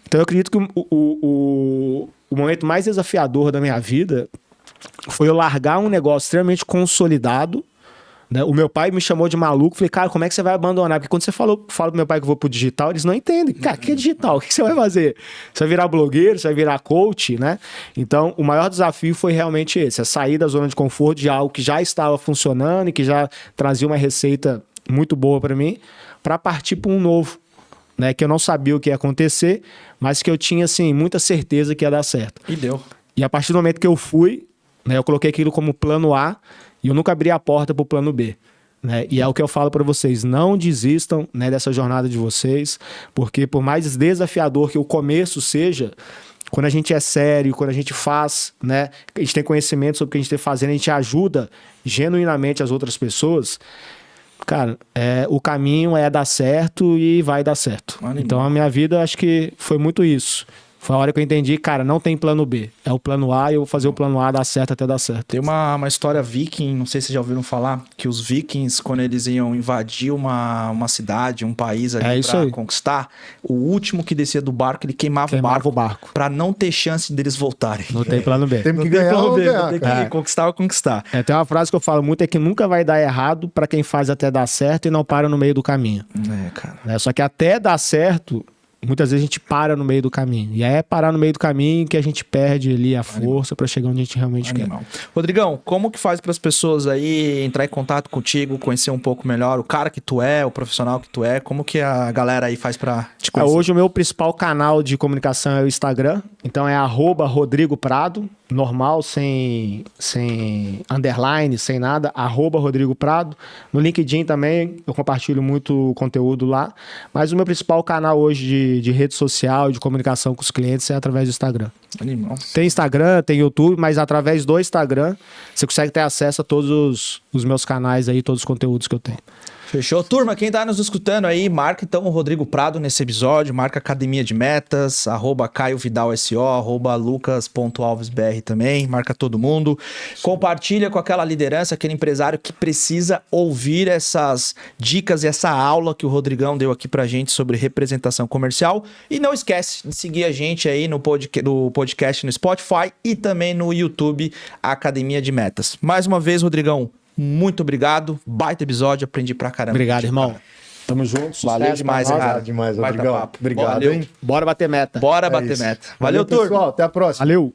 S1: Então eu acredito que o momento mais desafiador da minha vida foi eu largar um negócio extremamente consolidado. Né? O meu pai me chamou de maluco. Falei, cara, como é que você vai abandonar? Porque quando você fala pro meu pai que eu vou pro digital, eles não entendem. Cara, o que é digital? O que você vai fazer? Você vai virar blogueiro? Você vai virar coach? Né? Então, o maior desafio foi realmente esse. É sair da zona de conforto de algo que já estava funcionando e que já trazia uma receita muito boa para mim, para partir para um novo. Né? Que eu não sabia o que ia acontecer, mas que eu tinha, assim, muita certeza que ia dar certo.
S3: E deu.
S1: E a partir do momento que eu fui, né, eu coloquei aquilo como plano A, e eu nunca abri a porta pro plano B. né? E é o que eu falo para vocês, não desistam, né, dessa jornada de vocês, porque por mais desafiador que o começo seja, quando a gente é sério, quando a gente faz, né, a gente tem conhecimento sobre o que a gente está fazendo, a gente ajuda genuinamente as outras pessoas, cara, o caminho é dar certo e vai dar certo.
S3: Animal.
S1: Então a minha vida, acho que foi muito isso. Foi a hora que eu entendi, cara, não tem plano B. É o plano A e eu vou fazer o plano A dar certo até dar certo.
S3: Tem uma história viking, não sei se vocês já ouviram falar, que os vikings, quando eles iam invadir uma cidade, um país ali
S1: isso
S3: pra
S1: aí.
S3: conquistar, o último que descia do barco, ele queimava o barco pra não ter chance deles voltarem.
S1: Não tem plano B.
S2: Temos que
S3: Não tem
S2: ganhar
S3: plano
S2: ou
S3: B,
S2: ganhar,
S3: tem
S2: cara.
S3: que conquistar ou conquistar.
S1: Tem uma frase que eu falo muito, é que nunca vai dar errado pra quem faz até dar certo e não para no meio do caminho.
S3: Cara.
S1: Né? Só que até dar certo, muitas vezes a gente para no meio do caminho. E aí é parar no meio do caminho que a gente perde ali a força pra chegar onde a gente realmente
S3: Animal. Rodrigão, como que faz para as pessoas aí entrar em contato contigo, conhecer um pouco melhor o cara que tu é, o profissional que tu é? Como que a galera aí faz para te
S1: quer.
S3: conhecer?
S1: Hoje o meu principal canal de comunicação é o Instagram. Então é @Rodrigo Prado, normal, sem underline, sem nada, @Rodrigo Prado. No LinkedIn também eu compartilho muito conteúdo lá. Mas o meu principal canal hoje de rede social, de comunicação com os clientes é através do Instagram.
S3: Animal.
S1: Tem Instagram, tem YouTube, mas através do Instagram você consegue ter acesso a todos os meus canais aí, todos os conteúdos que eu tenho.
S3: Fechou? Turma, quem tá nos escutando aí, marca então o Rodrigo Prado nesse episódio, marca Academia de Metas, @CaioVidalSO, @lucas.alvesbr também, marca todo mundo. Compartilha com aquela liderança, aquele empresário que precisa ouvir essas dicas e essa aula que o Rodrigão deu aqui pra gente sobre representação comercial. E não esquece de seguir a gente aí no podcast no Spotify e também no YouTube, Academia de Metas. Mais uma vez, Rodrigão, muito obrigado. Baita episódio, aprendi pra caramba.
S1: Obrigado, irmão. Tamo junto.
S3: Valeu
S1: sucesso
S3: demais,
S1: pra nós.
S3: cara.
S2: Demais,
S3: Baita
S2: Rodrigão.
S3: papo.
S2: Obrigado,
S3: Valeu.
S2: hein?
S1: Bora bater meta.
S3: Bora
S2: É
S3: bater
S2: isso.
S3: meta. Valeu, turma.
S2: pessoal. Até a próxima.
S1: Valeu.